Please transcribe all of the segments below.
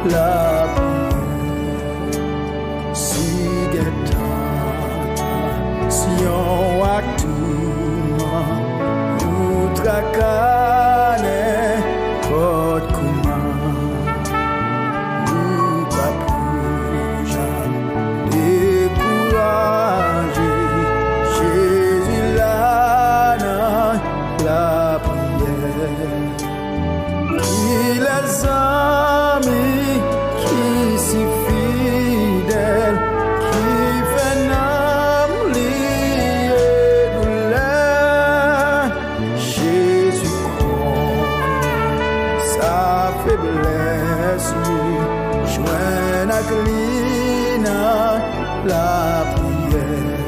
la si si on a tout outracane pot comment nous pas plus jamais décourager Jésus là dans la prière il est amis qui si fidèle qui fait nam lié douleur Jésus croit sa faiblesse joint à glina la prière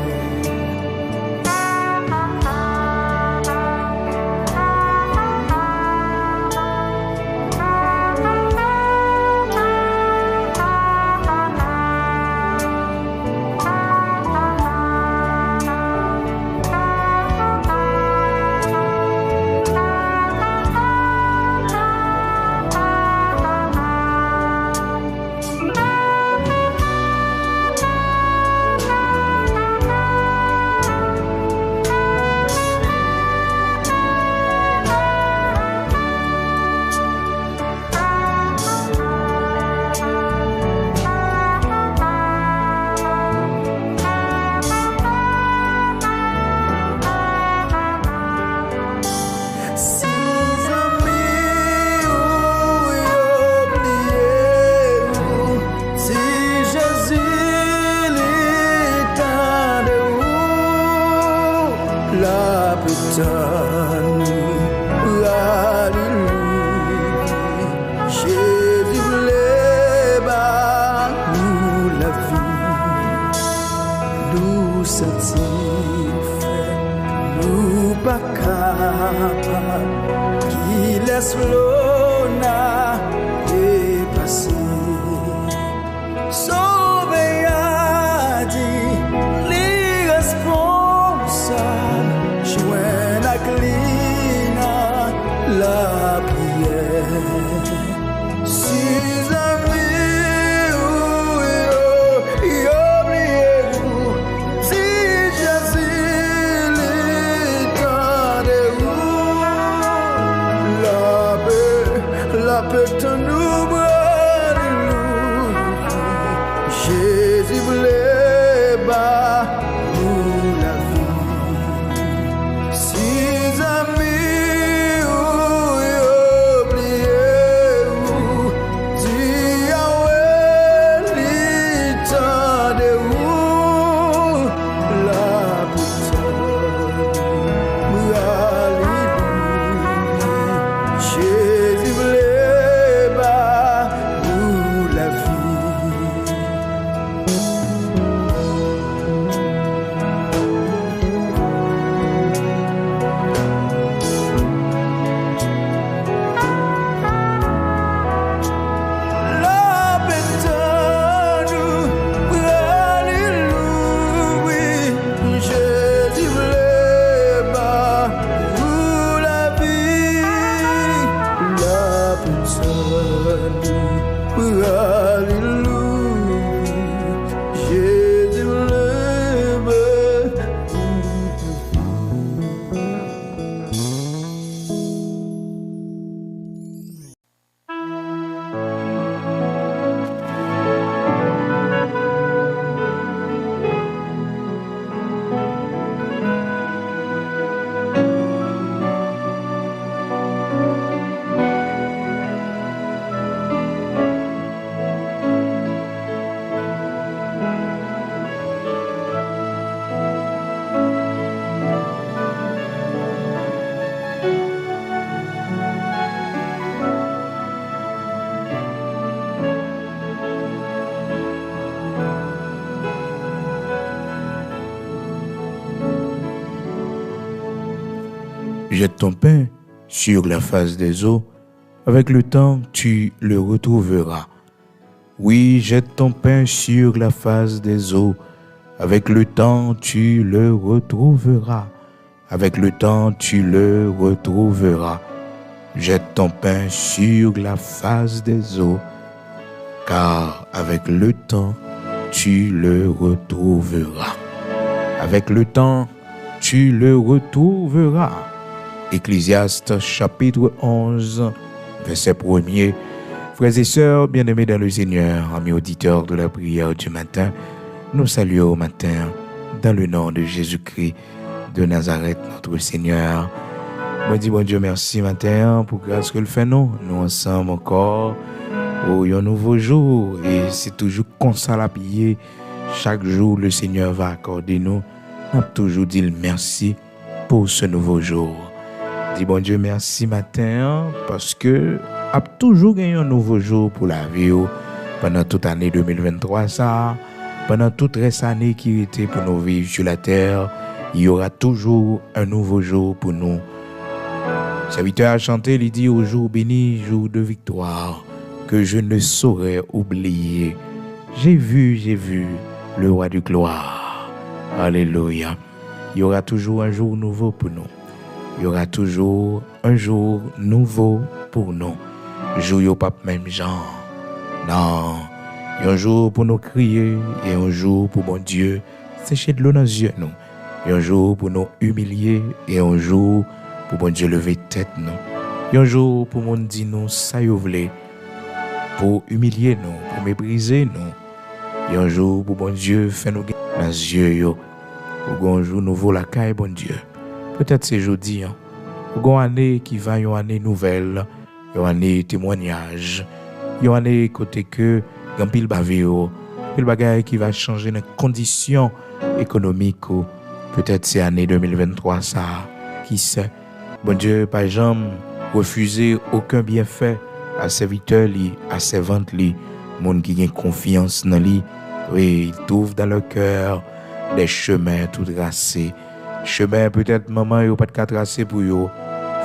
qui laisse l'honneur dépasser. Sauver a dit l'irresponsable, joint à clina la prière. Si amis oubliez-vous, si Jésus la paix en nous bras de nous Jésus voulait bas nous la vie si amis oubliez-vous si Yahweh l'état de vous la putain Jésus voulait bas nous la vie la bête nous alléluia Jésus voulait bas nous la vie la personne alléluia Jésus lève Jette ton pain sur la face des eaux, avec le temps tu le retrouveras. Oui, jette ton pain sur la face des eaux, avec le temps tu le retrouveras. Avec le temps tu le retrouveras. Jette ton pain sur la face des eaux, car avec le temps, tu le retrouveras. Avec le temps, tu le retrouveras. Ecclésiaste chapitre 11, verset 1er. Frères et sœurs, bien-aimés dans le Seigneur, amis auditeurs de la prière du matin, nous saluons au matin dans le nom de Jésus-Christ de Nazareth, notre Seigneur. Moi dis bon Dieu merci matin pour grâce que le fait nous ensemble encore pour un nouveau jour, et c'est toujours comme ça la prier. Chaque jour le Seigneur va accorder nous. On a toujours dit merci pour ce nouveau jour. Dis bon Dieu merci matin parce que a toujours gagné un nouveau jour pour la vie pendant toute l'année 2023 ça, pendant toute cette année qui était pour nous vivre sur la terre, il y aura toujours un nouveau jour pour nous. Serviteur a chanté, il dit au jour béni, jour de victoire, que je ne saurais oublier. J'ai vu le roi du gloire. Alléluia. Il y aura toujours un jour nouveau pour nous. Il y aura toujours un jour nouveau pour nous. Jour yo pas même genre. Non. Il y a un jour pour nous crier, et un jour pour mon Dieu sécher de l'eau dans les yeux nous. Il y a un jour pour nous humilier, et un jour pour bon Dieu lever tête nous. Il y a un jour pour mon dire nous ça yo vle, pour humilier nous, pour mépriser nous. Il y a un jour pour bon Dieu faire nous dans les yeux yo. Pour un jour nouveau la caille bon Dieu. Peut-être c'est jeudi hein. Pour une année qui va une année nouvelle, une année témoignage, une année côté que grand pile bavio, pile bagaille qui va changer les conditions économiques. Peut-être c'est année 2023 ça, qui sait. Bon Dieu, par exemple, refuser aucun bienfait à serviteurs li, à servantes li, monde qui a confiance dans lui. Oui, il trouve dans leur cœur des chemins tout tracés. Chemin peut-être maman yo pas de tracé pour yo,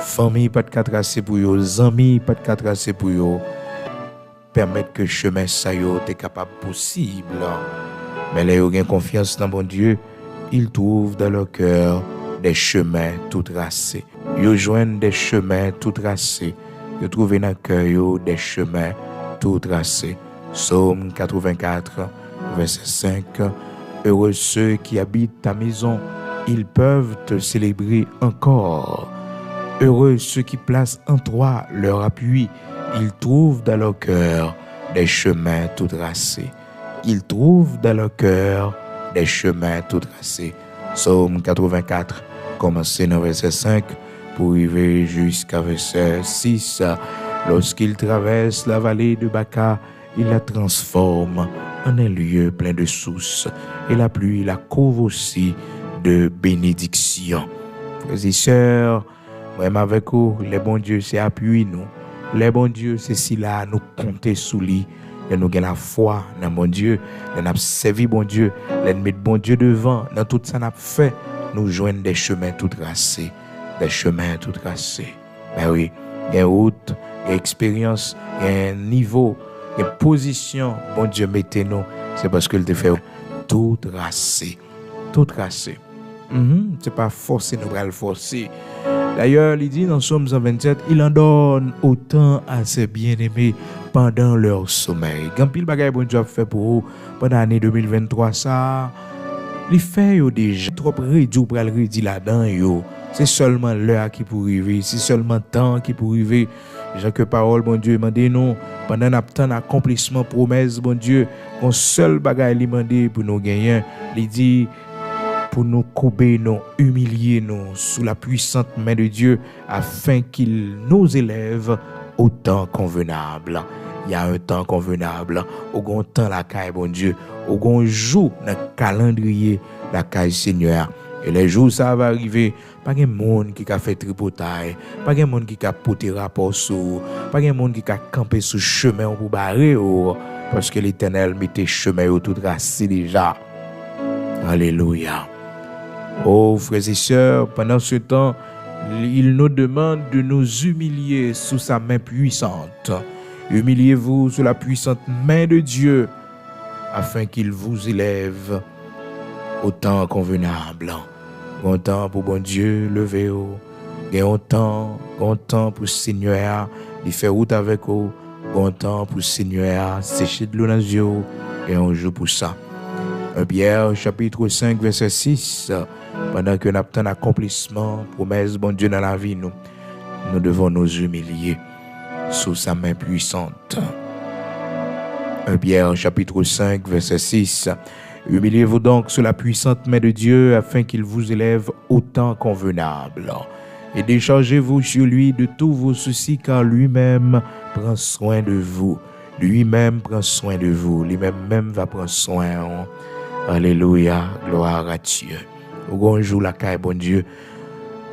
famille pas de tracé pour yo, amis pas de tracé pour yo. Permettre que chemin ça yo t'es capable possible. Mais là yo gain confiance dans bon Dieu, ils trouvent dans leur cœur des chemins tout tracés. Yo joignent des chemins tout tracés. Yo trouvent dans cœur yo des chemins tout tracés. Psaume 84 verset 5. Heureux ceux qui habitent ta maison, ils peuvent te célébrer encore. Heureux ceux qui placent en toi leur appui, ils trouvent dans leur cœur des chemins tout tracés. Ils trouvent dans leur cœur des chemins tout tracés. Psaume 84, commencez dans verset 5 pour arriver jusqu'à verset 6. Lorsqu'il traverse la vallée de Baca, il la transforme en un lieu plein de sources, et la pluie la couvre aussi de bénédiction. Frères et sœurs, même avec vous, les bons dieux, c'est appui nous. Les bons dieux, c'est si là, nous compter sous lui. Nous avons la foi dans bon Dieu. Nous avons servi bon Dieu. Nous avons mis bon Dieu devant. Dans tout ça, nous avons fait. Nous joignons des chemins tout tracés. Des chemins tout tracés. Ben oui, il y a une route, il y a une expérience, il y a un niveau, il y a une position. Bon Dieu, mettez-nous. C'est parce qu'il te fait tout tracé. Tout tracé. C'est pas forcé, nous allons le forcer. D'ailleurs, il dit dans Psaume 127, il en donne autant à ses bien-aimés pendant leur sommeil. Quand pile bagaille bon Dieu fait pour vous pendant l'année 2023, ça, il fait déjà trop réduit pour le réduire là-dedans. C'est seulement l'heure qui pour arriver, c'est seulement temps qui pour arriver. Jean que parole, bon Dieu, demandez nous pendant notre temps d'accomplissement, promesse, bon Dieu, qu'on seul bagaille lui demandé pour nous gagner. Il dit, pour nous couper, nous humilier, nous sous la puissante main de Dieu, afin qu'il nous élève au temps convenable. Il y a un temps convenable, au grand temps la caille, bon Dieu, au grand jour dans le calendrier la caille Seigneur. Et les jours ça va arriver, pas de monde qui a fait tripotaille, pas de monde qui a porté rapport sur, pas de monde qui a campé sur chemin pour barrer, parce que l'Éternel mettait chemin tout tracé déjà. Alléluia. Oh, frères et sœurs, pendant ce temps, il nous demande de nous humilier sous sa main puissante. Humiliez-vous sous la puissante main de Dieu, afin qu'il vous élève au temps convenable. Bon temps pour bon Dieu, levez-vous. Bon temps pour Seigneur, il fait route avec vous. bon temps pour le Seigneur, sécher de l'eau dans les yeux, et on joue pour ça. 1 Pierre, chapitre 5, verset 6, pendant que nous attendons l'accomplissement, promesse, bon Dieu, dans la vie, nous devons nous humilier sous sa main puissante. 1 Pierre, chapitre 5, verset 6, humiliez-vous donc sous la puissante main de Dieu, afin qu'il vous élève au temps convenable. Et déchargez-vous sur lui de tous vos soucis, car lui-même prend soin de vous. Lui-même prend soin de vous. Lui-même va prendre soin. Alléluia, gloire à Dieu. Bonjour la caille, bon Dieu.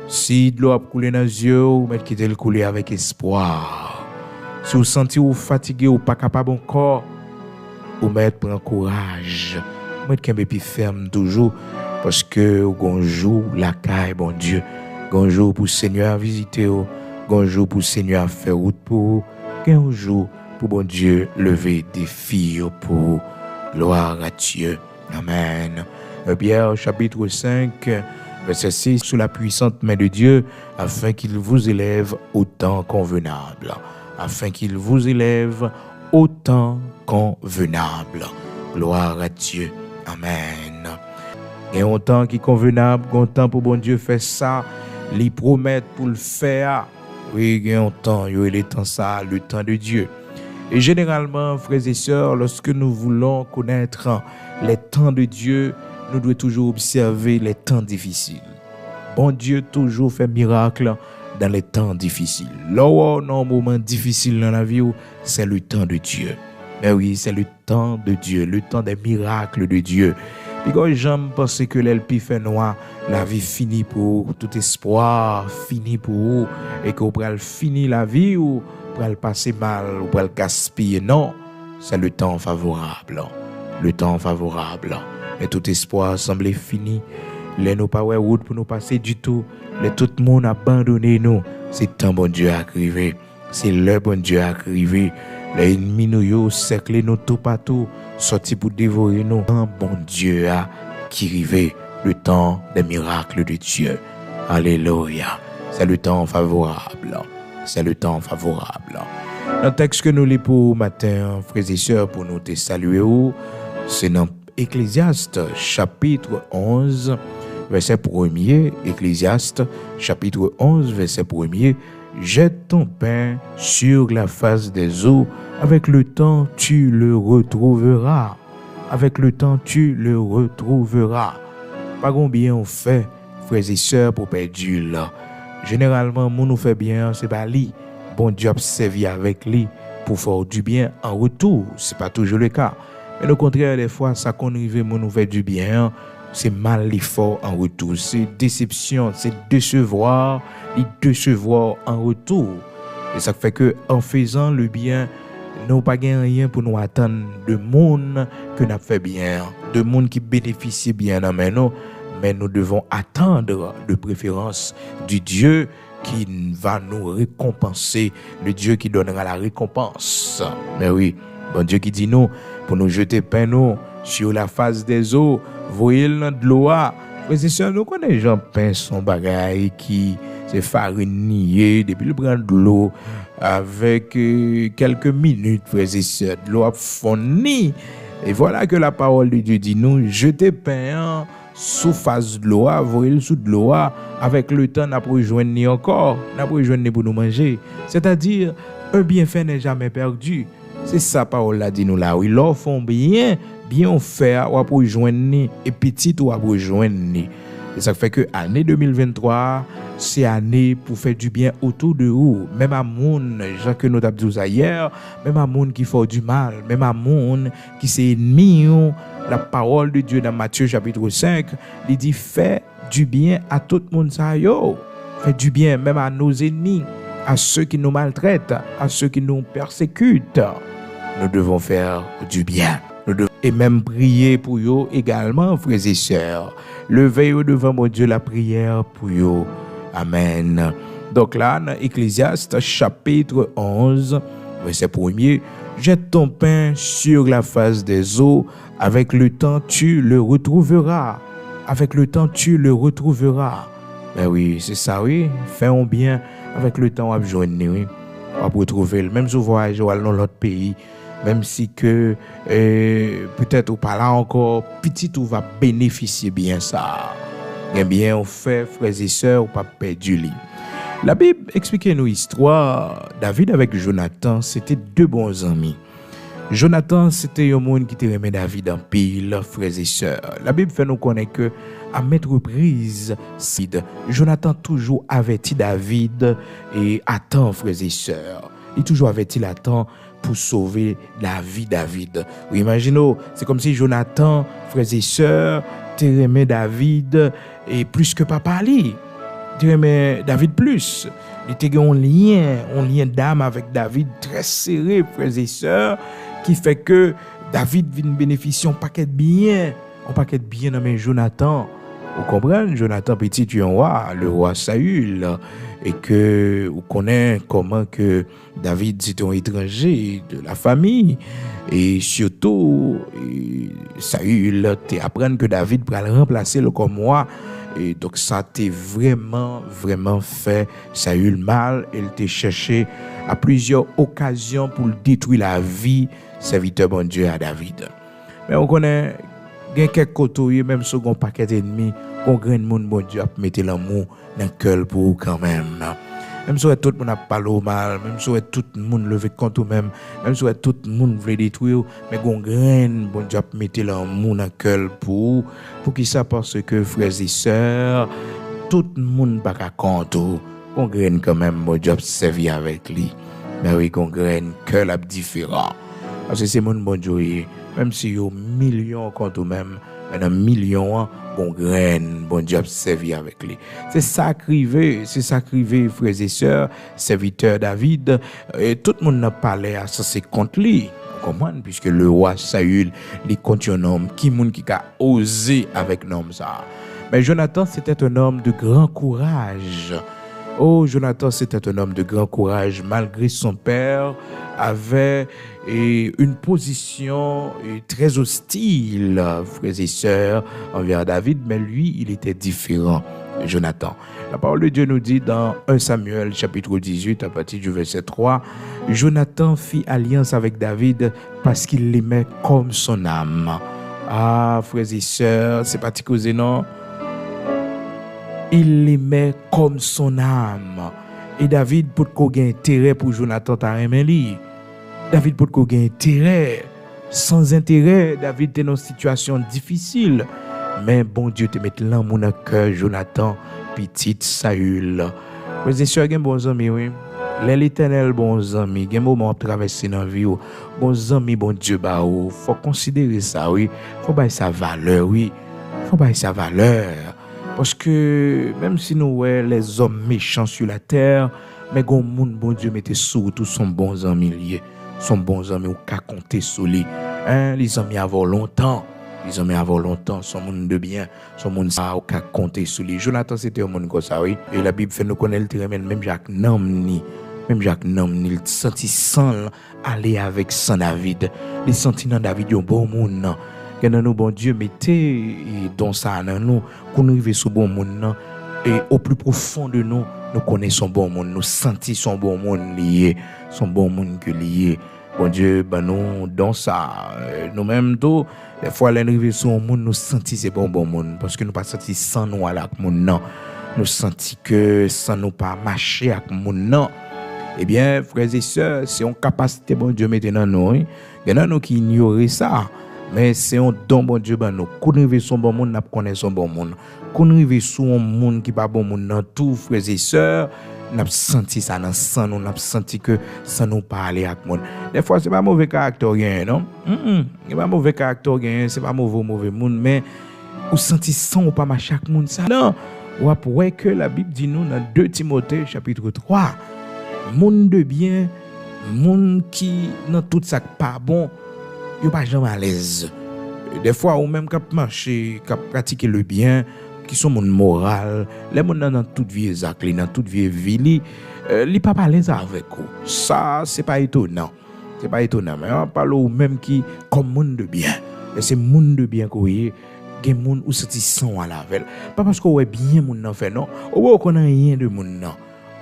Si de l'eau a coulé dans les yeux, ou mettez quitter le couler avec espoir. Si vous sentez ou fatigué ou pas capable encore, ou mettez prendre courage. Ou mettez qu'un peu ferme toujours, parce que bonjour la caille, bon Dieu. Bonjour pour le Seigneur visiter, bonjour pour le Seigneur faire route pour, bonjour pour bon Dieu lever des filles pour. Gloire à Dieu. Amen. Pierre chapitre 5, verset 6, sous la puissante main de Dieu, afin qu'il vous élève au temps convenable. Afin qu'il vous élève au temps convenable. Gloire à Dieu. Amen. Et un temps qui est convenable, un temps pour bon Dieu faire ça, les promettre pour le faire. Oui, il y a un temps, il est temps ça, le temps de Dieu. Et généralement, frères et sœurs, lorsque nous voulons connaître les temps de Dieu, nous devons toujours observer les temps difficiles. Bon Dieu toujours fait miracle dans les temps difficiles. Là, dans un moment difficile dans la vie, c'est le temps de Dieu. Mais oui, c'est le temps de Dieu, le temps des miracles de Dieu. Puis quand j'aime penser que l'elpi fait noir, la vie finit pour tout espoir, finit pour vous, et qu'on pourra finir la vie ou pour le passer mal ou pour le gaspiller. Non, c'est le temps favorable. Le temps favorable. Et tout espoir semble fini. Les nous pas ouais route pour nous passer du tout. Les tout le monde abandonné nous. C'est temps bon Dieu à arriver. C'est le bon Dieu à arriver. Les ennemis nous cerclent nous tout partout, sortis pour dévorer nous. Un bon Dieu a qui arrive, le temps des miracles de Dieu. Alléluia. C'est le temps favorable. C'est le temps favorable. Le texte que nous lisons pour matin, frères et sœurs, pour nous te saluer, c'est dans Ecclésiaste chapitre 11, verset 1er. Ecclésiaste chapitre 11, verset 1er. Jette ton pain sur la face des eaux, avec le temps tu le retrouveras. Avec le temps tu le retrouveras. Pas combien on fait, frères et sœurs, pour perdre là. Généralement, mon nous fait bien, c'est pas lui. Bon Dieu a servi avec lui pour faire du bien en retour. C'est pas toujours le cas. Mais au contraire, des fois, ça qu'on arrive, mon nous fait du bien, c'est mal l'effort en retour. C'est déception, c'est décevoir en retour. Et ça fait que en faisant le bien, nous pas rien pour nous attendre de monde que nous fait bien, de monde qui bénéficie bien dans nous. Mais nous devons attendre de préférence du Dieu qui va nous récompenser, le Dieu qui donnera la récompense. Mais oui, bon Dieu qui dit nous, pour nous jeter pain nous sur la face des eaux, voyez le de l'eau. Mais c'est sûr, nous connaissons les gens pain son bagaille qui c'est farinier depuis le bras de l'eau avec quelques minutes, frères et sœurs, de l'eau a fourni. Et voilà que la parole de Dieu dit nous, jetez pain sous face de l'eau, voyez sous de l'eau, avec le temps n'a pas rejoindre encore, n'a pas rejoindre pour nous manger. C'est-à-dire, un bienfait n'est jamais perdu. C'est ça parole là dit nous là. Oui, l'or font bien faire ou pour rejoindre et petit ou pour rejoindre. Et ça fait que année 2023, c'est année pour faire du bien autour de vous. Même à moun, Jean que nous avons dit hier, même à moun qui fait du mal, même à moun qui c'est ennemi. La parole de Dieu dans Matthieu chapitre 5, il dit fais du bien à tout le monde ça yo. Fais du bien même à nos ennemis, à ceux qui nous maltraitent, à ceux qui nous persécutent. Nous devons faire du bien. Et même prier pour eux également, frères et sœurs. Levez-vous devant mon Dieu la prière pour eux. Amen. Donc là, dans Ecclésiaste chapitre 11, verset 1er, jette ton pain sur la face des eaux, avec le temps tu le retrouveras. Avec le temps tu le retrouveras. Ben oui, c'est ça, oui. Faisons bien avec le temps à joindre, oui. on va retrouver même si vous voyagez dans l'autre pays, même si que peut-être ou pas là encore, petit ou va bénéficier bien ça. Eh bien, on fait, frères et sœurs, ou pas perdre du lit. La Bible explique nous histoire. David avec Jonathan, c'était deux bons amis. Jonathan, c'était un monde qui aimait David en pile, frères et sœurs. La Bible fait nous connaître que, à maintes reprises, Jonathan toujours averti David et attend, frères et sœurs. Il toujours averti l'attend pour sauver la vie de David. Vous imaginez, c'est comme si Jonathan, frères et sœurs, aimait David et plus que papa lui. Aimait David plus. Il était un lien d'âme avec David très serré, frères et sœurs, qui fait que David vient bénéficier un paquet de biens dans mes Jonathan. Vous comprenez, Jonathan petit tu es un roi, le roi Saül, et que vous connaissez comment que David c'était un étranger de la famille, et surtout Saül te apprendre que David va le remplacer comme roi. Et donc ça t'a vraiment fait Saül mal. Il t'a cherché à plusieurs occasions pour détruire la vie serviteur bon Dieu à David. Mais on connaît il y a quelques côtés même sur un paquet d'ennemis qu'on graine monde bon Dieu a mettre l'amour dans le cœur pour quand même. Même si tout le monde a parlé au mal, même si tout le monde levé contre même si tout le monde veut détruire, mais qu'on graine bon Dieu a mettre l'amour dans le cœur pour qui ça parce que frères et sœurs, tout le monde pas qu'à compte, qu'on graine quand même bon Dieu a servi avec lui. Mais oui qu'on graine cœur là différent. Parce que c'est mon bon Dieu, même si yo millions compte même, mais dans millions bon graine, bon Dieu a servi avec lui. C'est ça crivé, frères et sœurs, serviteur David, et tout le monde n'a parlé à ça, c'est contre lui. Vous comprenez? Puisque le roi Saül, il compte un homme, qui a osé avec l'homme ça. Mais Jonathan, c'était un homme de grand courage. Oh, Jonathan, c'était un homme de grand courage, malgré son père avait une position très hostile, frères et sœurs, envers David, mais lui, il était différent, Jonathan. La parole de Dieu nous dit dans 1 Samuel, chapitre 18, à partir du verset 3, Jonathan fit alliance avec David parce qu'il l'aimait comme son âme. Ah, frères et sœurs, c'est pas causé, non? Il l'aimait comme son âme. Et David, pour qu'il ait intérêt pour Jonathan, t'as aimé lui. David, pour qu'il ait intérêt. Sans intérêt, David était dans une situation difficile. Mais bon Dieu te met l'amour dans le cœur, Jonathan, petit Saül. Frères et sœurs, bons amis, oui. L'éternel, bons amis, il y a un moment de traverser dans la vie, bons amis, bon Dieu, il faut considérer ça, oui. Il faut bailler sa valeur, oui. Il faut bailler sa valeur. Parce que même si nous les hommes méchants sur la terre, mais gon moun bon Dieu mette surtout son bons amis liés, son bons amis ou ka compter sur lui. Les amis avant longtemps, son monde de bien, son monde ça ou ka compter sur lui. Jonathan c'était un monde comme ça oui, et la Bible fait nous connaître même Jacques Namni, il senti sans aller avec sans David. Il senti dans David un bon monde. Que nous bon Dieu mettez dans ça dans nous qu'on arrive sur bon monde et au plus profond de nous connaissons bon monde, nous sentissons son bon monde lié, son bon monde que lié. Bon Dieu nous dans ça nous même tout des fois l'arriver sur un monde nous sentons c'est bon monde parce que nous pas senti sans nous avec monde non. Nous senti que sans nous pas marcher avec monde non. Eh bien frères et sœurs, c'est une capacité bon Dieu maintenant nous. Il y en a nous qui ignorent ça. Mais c'est un don bon Dieu ben nous connaître son bon monde n'a connaître son bon monde connaître son monde qui pas bon monde dans tout frères et sœurs n'a senti ça dans sang nous n'a senti que ça nous parler avec monde des fois c'est pas mauvais caractère non c'est pas mauvais caractère c'est pas mauvais monde mais ou senti sans ou pas marcher avec monde ça non ou après que la Bible dit nous dans 2 Timothée chapitre 3 monde de bien monde qui dans tout ça pas bon yo pas jamais à l'aise. Des fois ou même cap marcher, cap pratiquer le bien, qui sont mon moral, les monde dans toute vie exact, dans toute vie vie, li pas à l'aise avec vous. Ça c'est pas étonnant. C'est pas étonnant, mais on parle ou même qui comme monde de bien. Et c'est monde de bien qu'on y gen monde ou senti sans à la veille. Pas parce qu'on est bien monde nan fait non, ou qu'on a rien de monde non.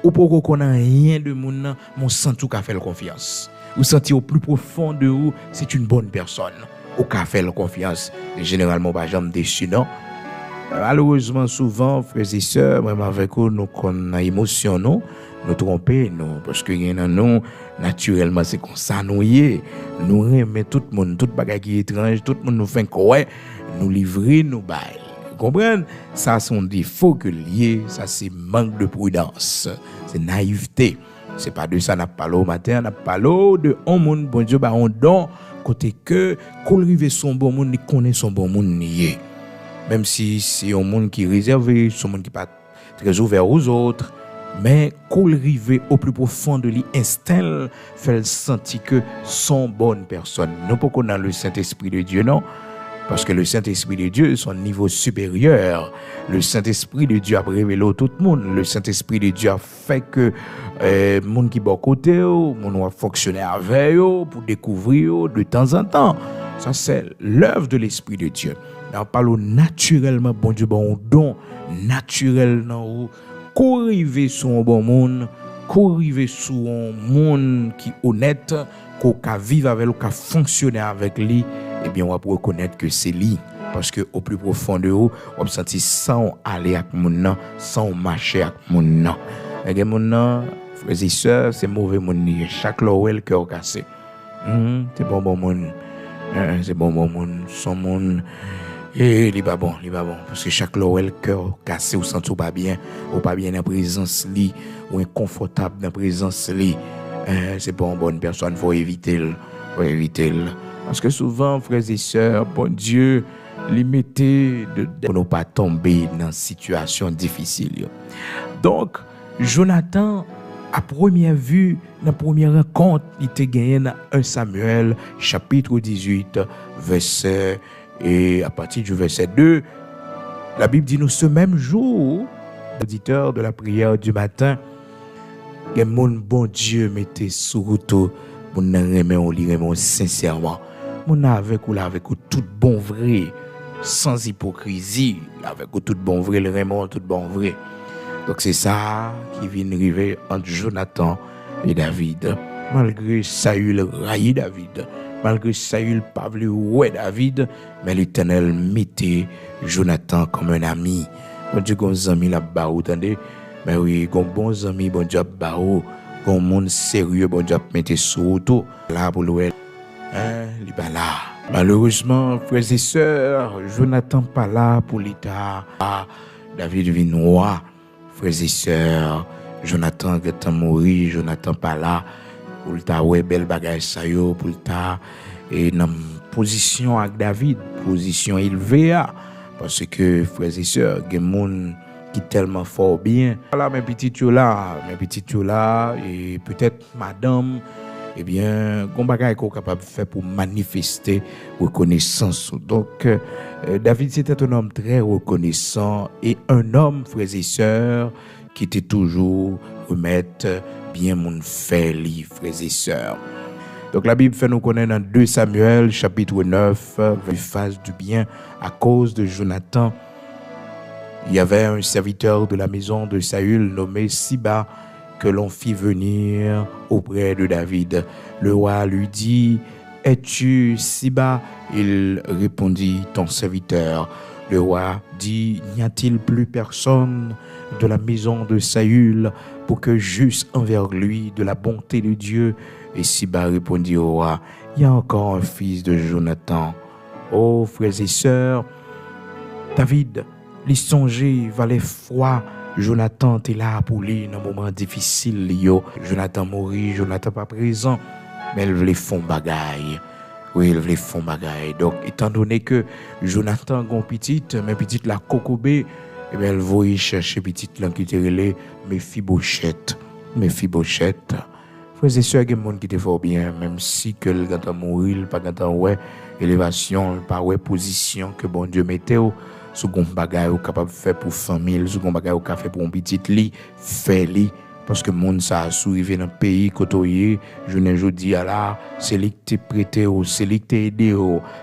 ou pour qu'on a rien de moun, mon sens tout qu'a fait confiance. Ou senti au plus profond de vous, c'est une bonne personne. Ou qu'a fait confiance. Et généralement, pas jamais déçu, non? Malheureusement, souvent, frères et sœurs, même avec eux, nous qu'on a émotion, nous tromper, nous, parce que nous, naturellement, c'est comme ça, nous remet tout le monde, tout bagage qui est étrange, tout le monde nous fait quoi, nous livrer, nous bail. Vous comprenez? Ça, c'est un défaut que lié, ça, c'est manque de prudence, c'est naïveté. C'est pas de ça, n'a pas au matin, n'a pas de un monde, bon Dieu, on don, côté que, qu'on rive son bon monde, il connaît son bon monde, nié. Même si c'est un monde qui est réservé, c'est un monde qui n'est pas très ouvert aux autres, mais qu'on rive au plus profond de l'instinct, fait sentir que sont bonnes personnes. Non pas qu'on a le Saint-Esprit de Dieu, non. Parce que le Saint-Esprit de Dieu est un niveau supérieur. Le Saint-Esprit de Dieu a révélé tout le monde. Le Saint-Esprit de Dieu a fait que les gens qui sont à côté, les gens vont fonctionner avec eux pour découvrir de temps en temps. Ça, c'est l'œuvre de l'Esprit de Dieu. On parle naturellement, bon Dieu, bon don naturel, qu'on arrive sur un bon monde, qu'on arrive sur un monde qui est honnête, qu'on vivre avec lui, qu'on fonctionne avec lui, eh bien, on va reconnaître que c'est lui. Parce que au plus profond de vous, on va sentir sans aller avec mon nom, sans marcher avec mon nom. Et mon nom, frères et sœurs, c'est mauvais monde. Chaque lorel cœur cassé. C'est bon monde. C'est bon monde. Son monde. Et il va bon. Parce que chaque lorel cœur cassé, ou sent pas bien dans la présence li, ou inconfortable dans la présence li. C'est pas une bonne personne, faut éviter. Parce que souvent, frères et sœurs, bon Dieu, limité pour ne pas tomber dans une situation difficile. Donc, Jonathan, à première vue, dans la première rencontre, il était gagné dans 1 Samuel, chapitre 18, verset, et à partir du verset 2, la Bible dit nous ce même jour, l'auditeur de la prière du matin, que mon bon Dieu mettait sur route, mon remet on lit sincèrement, mon avec tout bon vrai, sans hypocrisie, avec tout bon vrai, le remet tout bon vrai. Donc c'est ça qui vient arriver entre Jonathan et David. Malgré Saül raillé David, malgré Saül pas voulu ouais David, mais l'Éternel mettait Jonathan comme un ami. Bon Dieu, gon ami là-bas, attendez, mais oui, gon bon ami, bon Dieu ba ou, gon monde sérieux, bon Dieu mettait sur auto là pour l'ouel. Il pas là. Malheureusement, frères et sœurs, Jonathan pas là pour l'État. David vient roi. Frères et sœurs, Jonathan est mort, Jonathan pas là pour ta ouais belle bagage ça yo pour ta et dans position avec David, position élevée parce que frères et sœurs, il y a des gens qui tellement fort bien. Voilà mes petites là et peut-être madame eh bien, qu'on bagage qu'on capable de faire pour manifester reconnaissance. Donc, David, c'était un homme très reconnaissant et un homme, frères et sœurs, qui était toujours remettre bien mon fait, frères et sœurs. Donc, la Bible fait nous connaître dans 2 Samuel, chapitre 9, phase du bien à cause de Jonathan. Il y avait un serviteur de la maison de Saül nommé Siba, que l'on fit venir auprès de David. Le roi lui dit, « Es-tu Siba ?» Il répondit, « Ton serviteur. » Le roi dit, « N'y a-t-il plus personne de la maison de Saül pour que j'eusse envers lui de la bonté de Dieu ?» Et Siba répondit au roi, « Il y a encore un fils de Jonathan. » Oh, frères et sœurs, David, les songer valait froid. Jonathan était là pour lui dans un moment difficile. Jonathan mourit, Jonathan pas présent, mais il voulait faire bagaille. Oui, il voulait faire bagaille. Donc, étant donné que Jonathan gon petite, mais petite la cocobé, eh bien, elle voulait chercher petite là qui était relée Mephibosheth. Frères et sœurs, il y a des gens qui étaient fort bien, même si que le gars mourir, pas gars ouais élévation, pas ouais position que bon Dieu mettait. Sous gon bagay ou capable faire pour famille, sous gon bagay ou capable faire pour un petit lit, fait li Parce que monde ça sourivé dans le pays côtoyé, je ne dis à là, c'est lui qui t'a prêté, c'est lui qui t'a aidé,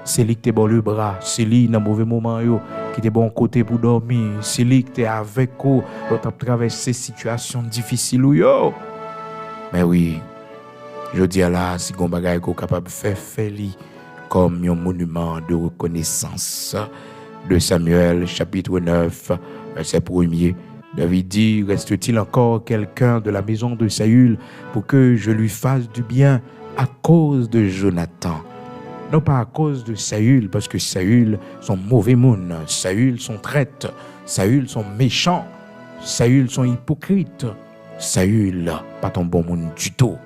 c'est lui qui t'a bon le bras, c'est lui dans mauvais moment qui t'a bon côté pour dormir, c'est lui qui t'a avec vous, t'as traversé situations difficiles yo. Mais oui, je dis à là, si gon bagay ko capable faire li comme un monument de reconnaissance. De Samuel chapitre 9 verset 1er. David dit, reste-t-il encore quelqu'un de la maison de Saül pour que je lui fasse du bien à cause de Jonathan? Non pas à cause de Saül, parce que Saül sont mauvais monde, Saül sont traîtres, Saül sont méchants, Saül sont hypocrites, Saül pas ton bon monde du tout.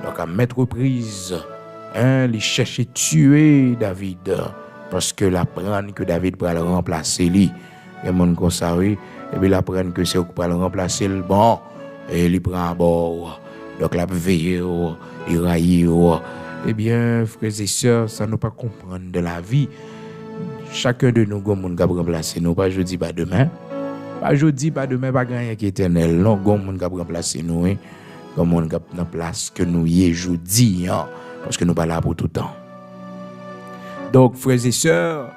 Donc à mettre prise, il cherchait tuer David, parce que l'apprendre que David pourra le remplacer lui. Il y a des gens qui savent, et puis l'apprendre que c'est pour le remplacer le bon, et il prend à bord. Donc la veille, il raille. Eh bien, frères et sœurs, ça nous pas comprendre de la vie. Chacun de nous, comme on va remplacer nous, pas jeudi, pas demain. Pas jeudi, pas demain, pas rien qui est éternel. Non, comme on va remplacer nous, comme on va dans place que nous y est jeudi, parce que nous pas là pour tout le temps. Donc, frères et sœurs,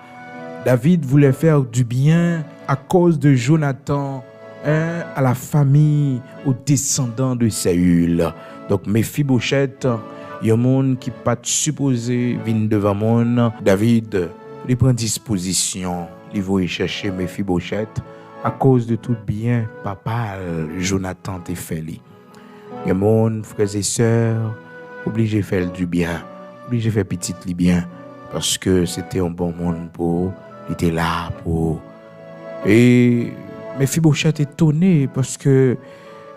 David voulait faire du bien à cause de Jonathan, à la famille, aux descendants de Saül. Donc, Mephibosheth, il y a un monde qui pas supposé venir devant moi. David, il prend disposition, il va chercher Mephibosheth à cause de tout bien, papa, Jonathan t'a fait. Il y a un monde, frères et sœurs, obligé de faire du bien, obligé de faire petit li bien. Parce que c'était un bon monde pour, il était là pour. Et Mephibosheth est étonné parce que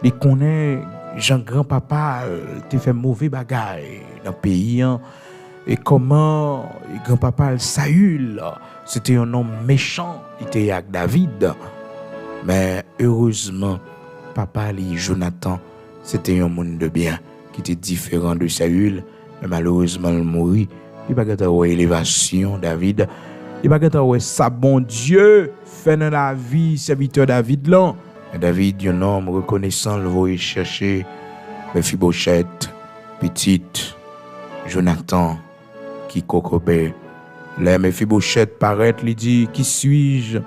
il connaît Jean grand-papa, il fait mauvais bagaille dans le pays. Et comment grand-papa Saül, c'était un homme méchant, il était avec David. Mais heureusement, papa Jonathan, c'était un monde de bien qui était différent de Saül. Mais malheureusement, il mourit. Il n'y a pas de élévation, David. Il n'y a pas de ça, bon Dieu, fait dans la vie, serviteur David là. Et David, un homme reconnaissant, le va chercher Mephibosheth, petite, Jonathan, qui cocobé. Là, Mephibosheth paraît, il dit, qui suis-je?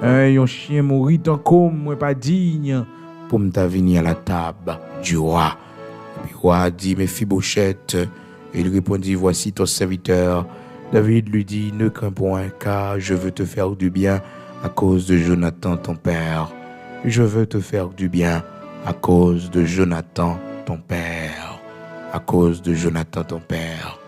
Un chien mourit en comme, moi pas digne, pour me venir à la table du roi. Et puis, le roi dit, Mephibosheth, et il répondit, voici ton serviteur. David lui dit, ne crains point, car je veux te faire du bien à cause de Jonathan, ton père. Je veux te faire du bien à cause de Jonathan, ton père. À cause de Jonathan, ton père.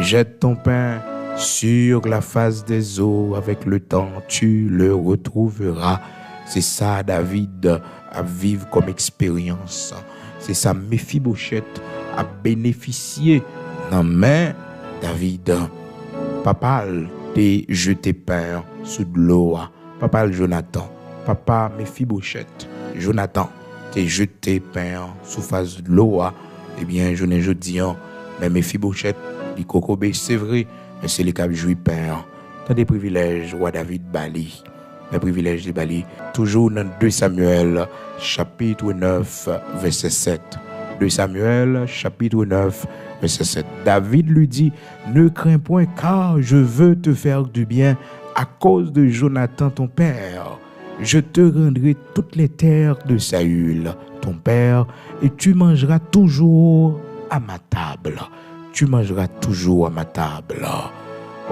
Jette ton pain sur la face des eaux. Avec le temps, tu le retrouveras. C'est ça, David, à vivre comme expérience. C'est ça, Mephibosheth, à bénéficier. Non, mais, David, papa, t'es jeté pain sous de l'eau. Papa, Jonathan. Papa, Mephibosheth. Jonathan, t'es jeté pain sous face de l'eau. Eh bien, je ne dis pas, mais Mephibosheth, il cocobé, c'est vrai, mais c'est le cap jouit pain. T'as des privilèges, roi David Bali. Les privilèges de Bali. Toujours dans 2 Samuel, chapitre 9, verset 7. 2 Samuel, chapitre 9, verset 7. David lui dit, ne crains point, car je veux te faire du bien à cause de Jonathan, ton père. Je te rendrai toutes les terres de Saül, ton père, et tu mangeras toujours à ma table. Tu mangeras toujours à ma table.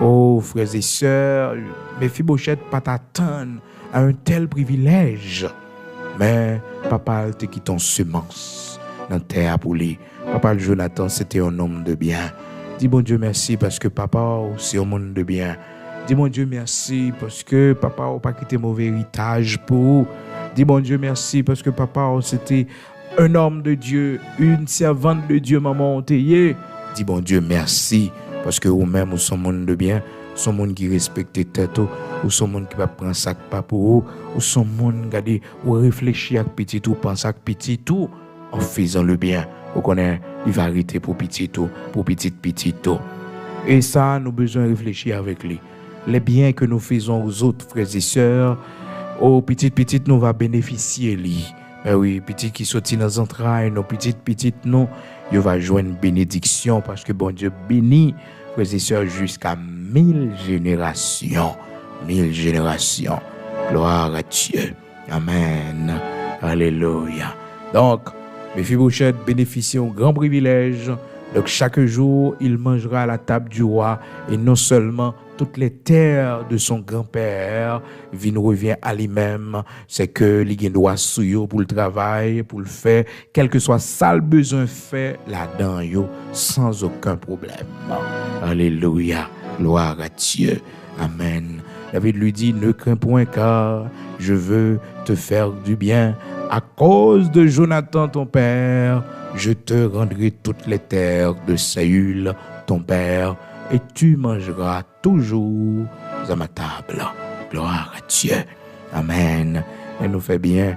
Oh, frères et sœurs, Mephibosheth pas t'attendre à un tel privilège. Mais papa te quitté en semence dans terre pour lui. Papa Jonathan, c'était un homme de bien. Dis bon Dieu merci parce que papa, c'est un monde de bien. Dis mon Dieu merci parce que papa n'a pas quitté mauvais héritage pour vous. Dis bon Dieu merci parce que papa, c'était un homme de Dieu, une servante de Dieu, maman, t'ayez. Dis bon Dieu merci parce que vous-même, vous sommes monde de bien, vous sommes monde qui respecte tête, vous sommes monde qui va prendre ça pas pour vous, vous sommes monde qui réfléchit à petit tout, pense à petit tout, en faisant le bien. Vous connaissez les variétés pour petit tout, pour petit tout. Et ça, nous avons besoin de réfléchir avec lui. Les biens que nous faisons aux autres frères et sœurs, aux petites, nous va bénéficier lui. Eh oui, petit qui sortit dans les entrailles, nos petites, non, il va joindre une bénédiction parce que bon Dieu bénit, frères et sœurs, jusqu'à 1000 générations. 1000 générations. Gloire à Dieu. Amen. Alléluia. Donc, Méphibosheth bénéficie un grand privilège. Donc, chaque jour, il mangera à la table du roi. Et non seulement toutes les terres de son grand-père revient à lui-même. C'est que il doit souiller pour le travail, pour le faire, quel que soit ça le besoin fait là-dedans, sans aucun problème. Alléluia. Gloire à Dieu. Amen. David lui dit, ne crains point car je veux te faire du bien. À cause de Jonathan ton père, je te rendrai toutes les terres de Saül ton père et tu mangeras toujours à ma table. Gloire à Dieu. Amen. Et nous fait bien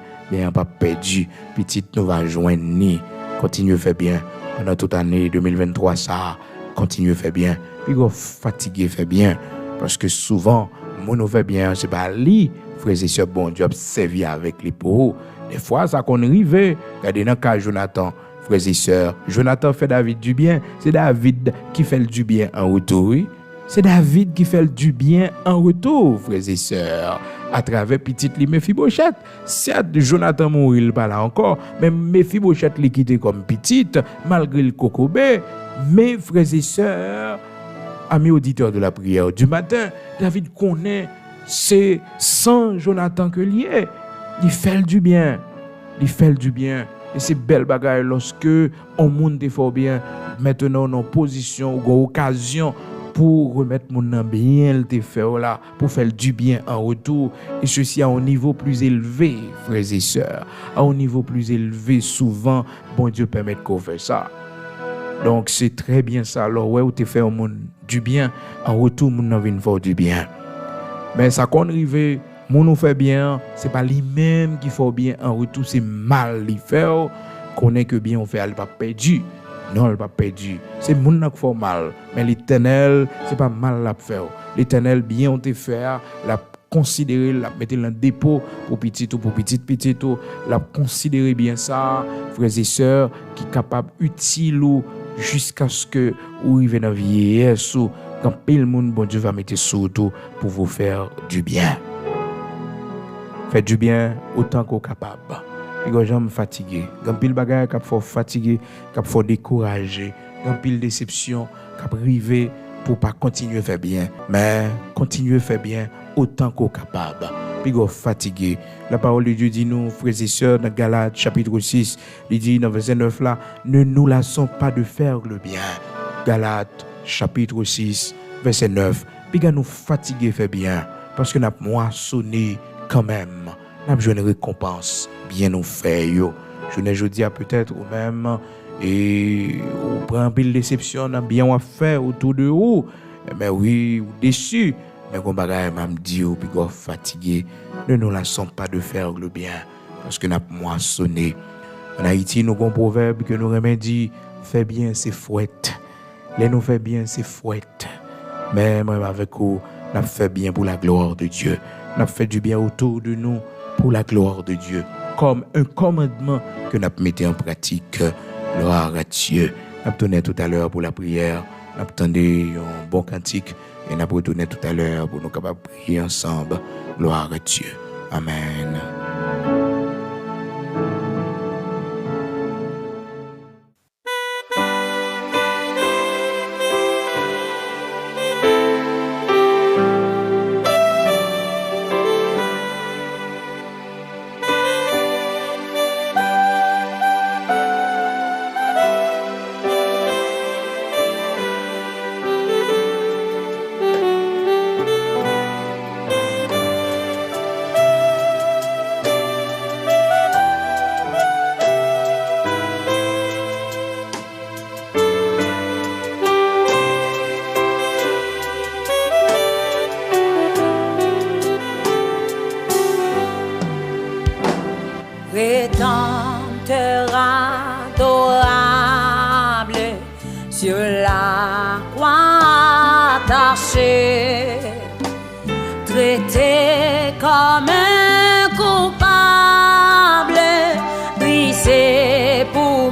pas perdu. Petite nous va joindre ni. Continue fait bien. Pendant toute l'année 2023, ça continue fait bien. Puis fatigué fait bien. Parce que souvent, nous fait bien, c'est pas lui, frères et sœurs, bon Dieu, servi avec les pauvres. Des fois, ça qu'on arrive, regardez dans le cas de Jonathan, frères et sœurs, Jonathan fait David du bien, c'est David qui fait du bien en retour, oui. C'est David qui fait du bien en retour, frères et sœurs, à travers petite Méphibosheth. Certes, Jonathan mourit pas là encore, mais Méphibosheth l'a quitté comme petite, malgré le cocobé. Mais, frères et sœurs, amis auditeurs de la prière du matin, David connaît, c'est sans Jonathan que lié. Il fait du bien. Il fait du bien. Et c'est belle bagaille lorsque on monde des fort bien. Maintenant, on en position, ou occasion pour remettre mon nom bien le faire là, pour faire du bien en retour. Et ceci à un niveau plus élevé, frères et sœurs. À un niveau plus élevé, souvent, bon Dieu permet qu'on fasse ça. Donc, c'est très bien ça. Alors, ouais, où tu fais au monde du bien, en retour, mon vient faire du bien. Mais ça qu'on arrive, mon nous fait bien, c'est pas lui-même qui fait bien, en retour, c'est mal lui faire. Qu'on est que bien, on fait, elle pas perdu. Non, elle pas perdu. C'est mon qui fait mal. Mais l'éternel, c'est pas mal la faire. L'éternel, bien, on te fait, la considérer, la mettre dans le dépôt pour petit ou pour petite, la considérer bien ça, frères et sœurs, qui est capable, utile ou jusqu'à ce que vous arrivez dans la vieillesse ou quand le monde, bon Dieu va mettre sur tout pour vous faire du bien. Faites du bien autant qu'on est capable. Puis quand j'aime fatigué, quand pile bagaille qui faut fatigué, qui faut décourager, quand pile déception, qui privé pour pas continuer à faire bien, mais continuer à faire bien autant qu'on est capable. Puis quand fatigué, la parole de Dieu dit nous, frères et sœurs, dans Galates chapitre 6, il dit dans verset 9 là, ne nous lassons pas de faire le bien. Galates chapitre 6, verset 9. Puis quand nous fatigués fait bien, parce que nous avons moissonné quand même, nous avons une récompense bien nous fait. Je ne dis peut-être ou même, et ou prend une déception, nous bien on fait autour de vous, mais oui, ou déçu. Mais quand bagaille m'a dit ou puis fatigué, ne nous lassons pas de faire le bien parce que nous avons moissonné. En Haïti, nous avons un proverbe que nous remédie, fais bien c'est fouette. Les nous fait bien c'est fouette. Mais même avec vous, nous avons fait bien pour la gloire de Dieu. Nous avons fait du bien autour de nous pour la gloire de Dieu. Comme un commandement que nous avons mis en pratique. Gloire à Dieu. Nous avons tourné tout à l'heure pour la prière. Nous avons entendu un bon cantique. Et nous allons retourner tout à l'heure pour nous capables de prier ensemble. Gloire à Dieu. Amen. Rédempteur adorable, sur la croix attachée, traité comme un coupable,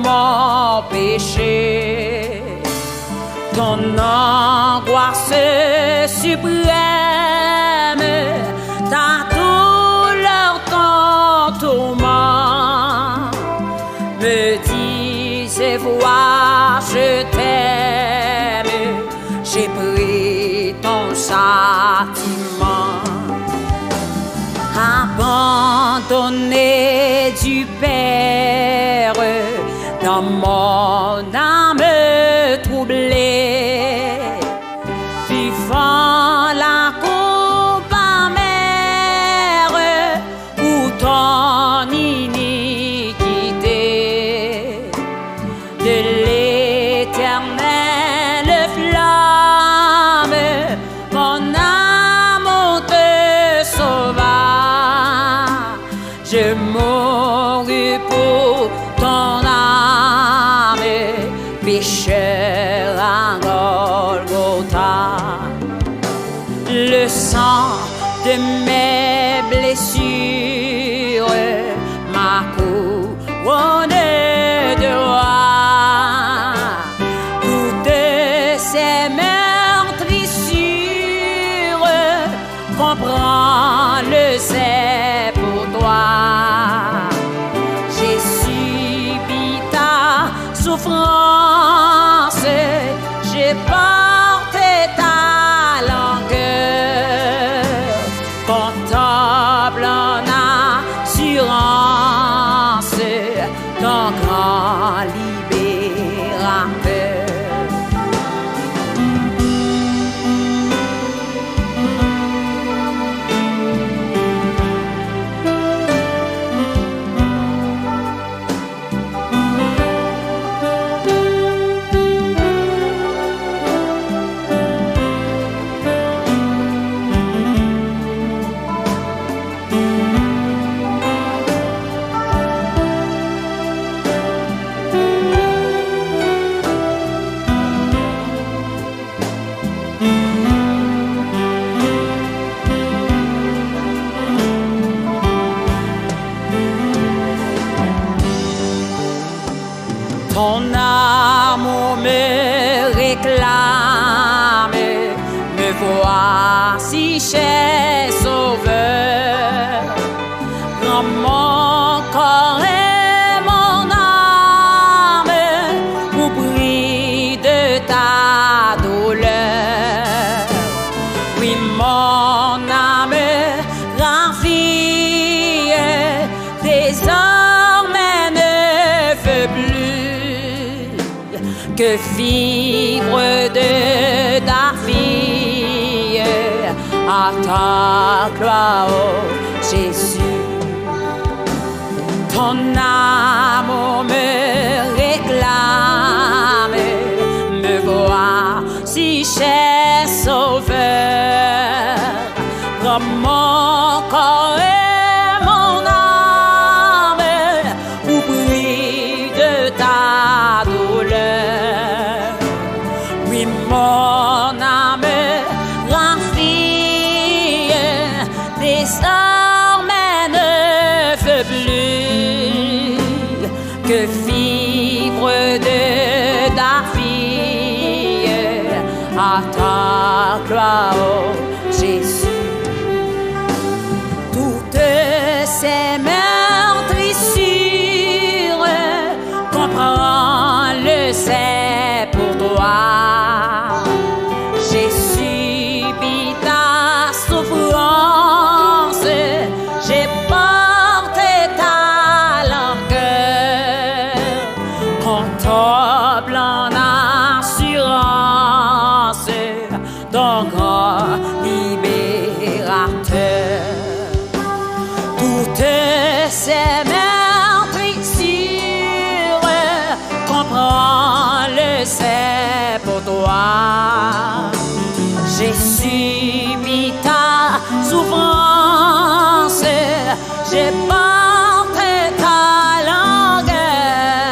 mon péché. Ton angoisse suprême, ta douleur, ton tourment, me disait vois, je t'aime, j'ai pris ton châtiment. Abandonné du Père dans mon âme troublée, vivant la coupe amère pour ton iniquité, de l'éternelle flamme, mon amour te sauva. Je mourus pour ton âme, pécheur à Golgotha. Le sang de mes blessures m'a couronné de roi. Toutes ces meurtrissures, comprends-le, c'est pour toi. J'ai subi ta souffrance, j'ai porté ta langueur, comptable en assurance, ton grand libérateur. Ton amour me réclame, me voici chez Sauveur. Prends mon corps et mon âme au prix de ta douleur. Oui, mon âme ravie, désormais ne veut plus que vivre de ta vie à ta gloire, oh Jésus. Ton amour me réclame, me voici chez Sauveur. Prends mon corps et mon âme au prix de ta douleur. Oui, mon âme ravie, désormais ne veut plus que vivre de ta vie à ta gloire, oh Jésus. Toutes ces meurtrissures, comprends-le, c'est pour toi. J'ai subi ta souffrance, j'ai porté ta langueur, comptable en assurance, ton grand libérateur. Toutes ces meurtrissures, comprends-le, c'est pour toi. J'ai subi ta souffrance, j'ai porté ta langueur,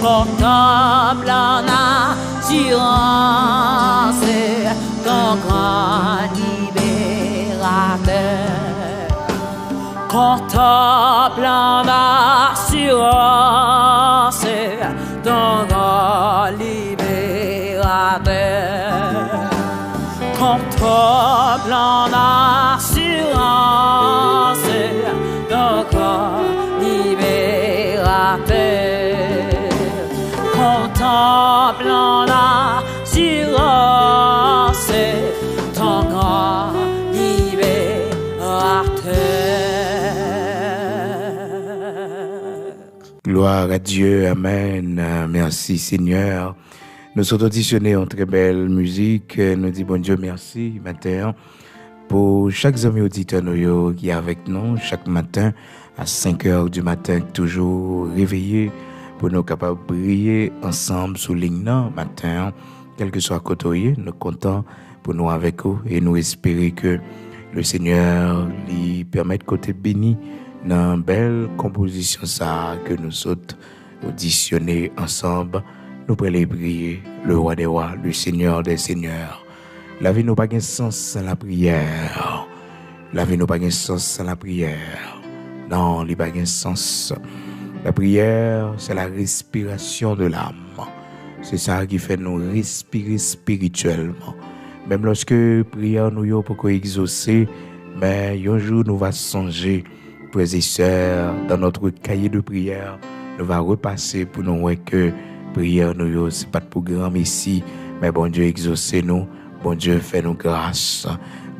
comptable en assurance, ton grand libérateur. Comptable en assurance, contemple en assurance ton corps libérateur. Contemple en assurance ton corps libérateur. Gloire à Dieu, Amen. Merci Seigneur. Nous sommes auditionnés en très belle musique. Nous disons bon Dieu merci matin pour chaque ami auditeur qui est avec nous chaque matin à 5 heures du matin, toujours réveillés pour nous capables de briller ensemble sous ligne matin, quel que soit côté, nous comptons pour nous avec vous et nous espérer que le Seigneur lui permette côté béni dans une belle composition ça que nous sommes auditionnés ensemble. Nous pourrions prier le roi des rois, le Seigneur des seigneurs. La vie n'a pas de sens sans la prière. La vie n'a pas de sens sans la prière. Non, il n'y a pas de sens. La prière, c'est la respiration de l'âme. C'est ça qui fait nous respirer spirituellement. Même lorsque prière nous pour exaucer, mais un jour nous va songer, frères et sœurs, dans notre cahier de prière, nous va repasser pour nous voir que prière nous, c'est pas pour grand messie, mais bon Dieu exaucez nous, bon Dieu fait nous grâce.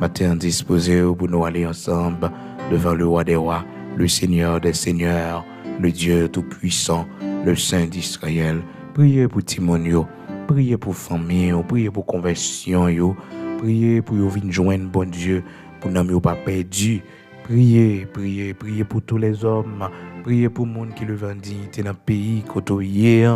Matin disposé pour nous aller ensemble devant le roi des rois, le Seigneur des seigneurs, le Dieu tout-puissant, le Saint d'Israël. Priez pour Timonio, priez pour famille, priez pour conversion, priez pour venir joindre bon Dieu, pour n'amer pas perdu. Priez, priez, priez pour tous les hommes, priez pour le monde qui le vend dignité dans le pays, côté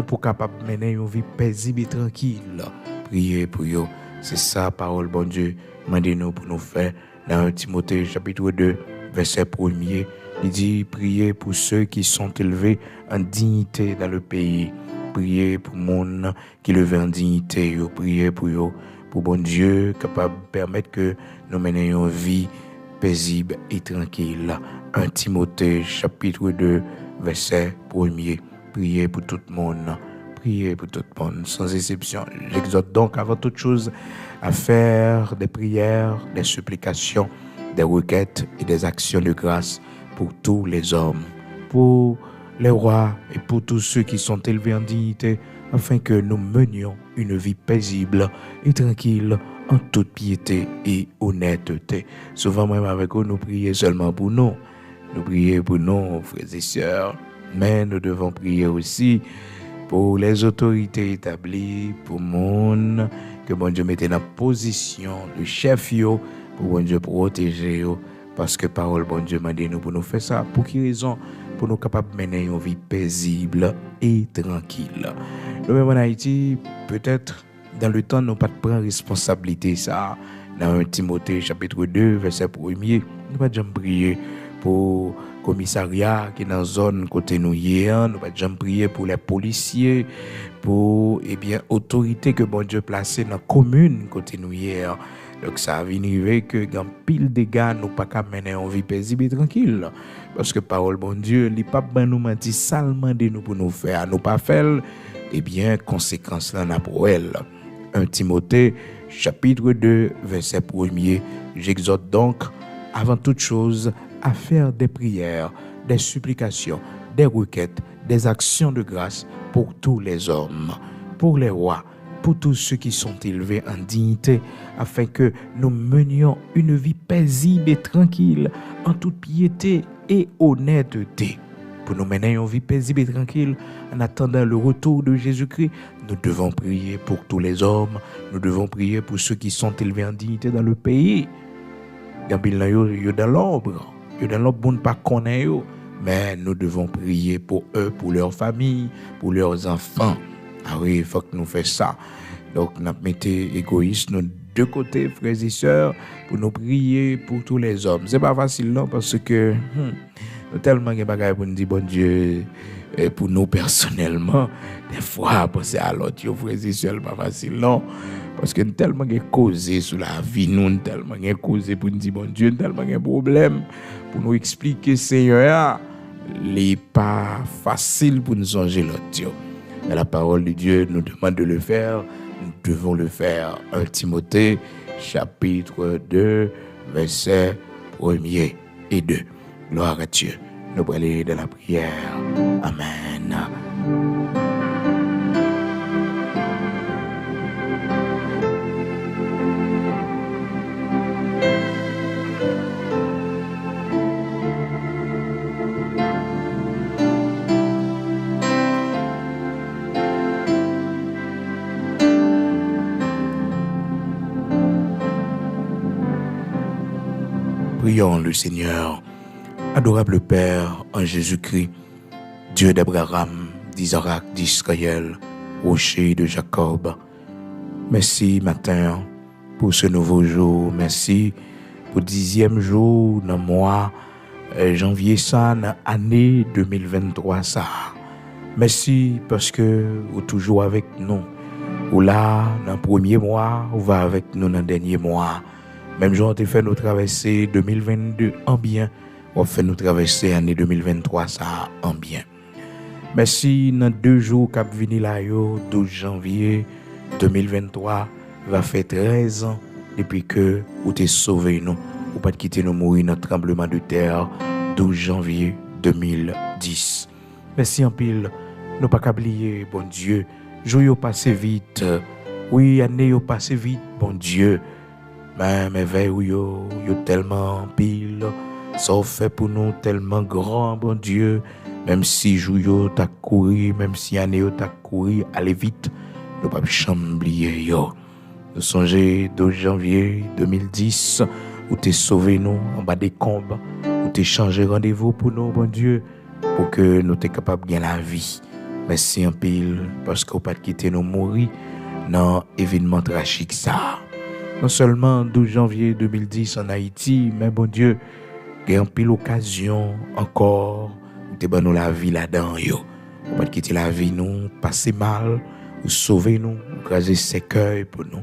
pour capable mener une vie paisible et tranquille. Priez pour eux. C'est ça, parole, bon Dieu. Demandez-nous pour nous faire. Dans 1 Timothée, chapitre 2, verset 1er, il dit, priez pour ceux qui sont élevés en dignité dans le pays. Priez pour le monde qui le veut en dignité. Priez pour eux, pour bon Dieu, capable de permettre que nous menions une vie paisible et tranquille. 1 Timothée, chapitre 2, verset 1er. Priez pour tout le monde. Priez pour tout le monde, sans exception. J'exhorte donc avant toute chose à faire des prières, des supplications, des requêtes et des actions de grâce pour tous les hommes, pour les rois et pour tous ceux qui sont élevés en dignité, afin que nous menions une vie paisible et tranquille en toute piété et honnêteté. Souvent même avec eux, nous prions seulement pour nous. Nous prions pour nous, frères et sœurs. Mais nous devons prier aussi pour les autorités établies, pour le monde, que bon Dieu mette dans position de chef, pour bon Dieu protéger, parce que parole bon Dieu m'a dit nous pour nous faire ça. Pour quelle raison? Pour nous capables de mener une vie paisible et tranquille. Nous-mêmes en Haïti, peut-être dans le temps, nous pas de prendre responsabilité ça. Dans 1 Timothée chapitre 2, verset 1er, nous pas jamais prier pour commissariat qui est dans la zone côté nous hier, nous va jamais prier pour les policiers, pour autorité que bon Dieu placé dans la commune côté nous hier. Donc ça a arrivé que dans pile de dégâts nous pas qu'à mener une vie paisible et tranquille, parce que parole bon Dieu, il pas ben nous menti salement de nous pour nous faire, nous pas faire conséquence là na pour elle. 1 Timothée chapitre 2 verset 1er, j'exhorte donc avant toute chose à faire des prières, des supplications, des requêtes, des actions de grâce pour tous les hommes, pour les rois, pour tous ceux qui sont élevés en dignité, afin que nous menions une vie paisible et tranquille, en toute piété et honnêteté. Pour nous mener une vie paisible et tranquille, en attendant le retour de Jésus-Christ, nous devons prier pour tous les hommes, nous devons prier pour ceux qui sont élevés en dignité dans le pays. Dans l'ombre. Yo dans l'autre monde pas connaît yo, mais nous devons prier pour eux, pour leurs familles, pour leurs enfants. Ah oui, il faut que nous fassions ça. Donc nous mettons égoïstes nos deux côtés, frères et sœurs, pour nous prier pour tous les hommes. C'est pas facile non, parce que nous tellement de bagages pour nous dire bon Dieu, et pour nous personnellement, des fois penser à l'autre, frères et sœurs, pas facile non. Parce que nous tellement de causé sur la vie, nous tellement de causé pour nous dire bon Dieu, tellement de problèmes pour nous expliquer Seigneur, n'est pas facile pour nous songer l'autre. Mais la parole de Dieu nous demande de le faire nous devons le faire. 1 Timothée, chapitre 2, versets 1er et 2. Gloire à Dieu. Nous allons aller dans la prière. Amen. Prions le Seigneur. Adorable Père en Jésus-Christ, Dieu d'Abraham, d'Isaac, d'Israël, rocher de Jacob. Merci matin pour ce nouveau jour. Merci pour le 10e jour dans le mois janvier ça, dans l'année 2023 ça. Merci parce que vous êtes toujours avec nous. Ou là, dans le premier mois, vous va avec nous dans le dernier mois. Même jour, on fait nous traverser 2022 en bien. On fait nous traverser l'année 2023 ça en bien. Merci dans 2 jours cap vini là yo 12 janvier 2023 va faire 13 ans depuis que vous t'es sauvé nous ou pas de quitter nous mourir dans tremblement de terre 12 janvier 2010. Merci en pile. Nous pas oublier bon Dieu, jour yo passé vite. Oui, année yo passé vite bon Dieu. Mais veille yo tellement pile. Ça fait pour nous tellement grand, bon Dieu. Même si jour t'a couru, même si année t'a couru, allez vite, nous pas oublier yo. Nous songez 12 janvier 2010, où t'es sauvé nous en bas des combes, où t'es changé rendez-vous pour nous, bon Dieu, pour que nous t'es capable de gagner la vie. Merci en pile, parce qu'on pas quitter nous mourir dans événement tragique ça. Non seulement 12 janvier 2010 en Haïti, mais bon Dieu, il y a un pile occasion encore de nous la vie là-dedans. On va quitter la vie, nous, passer mal, ou sauver nous, ou craser ses cœurs pour nous.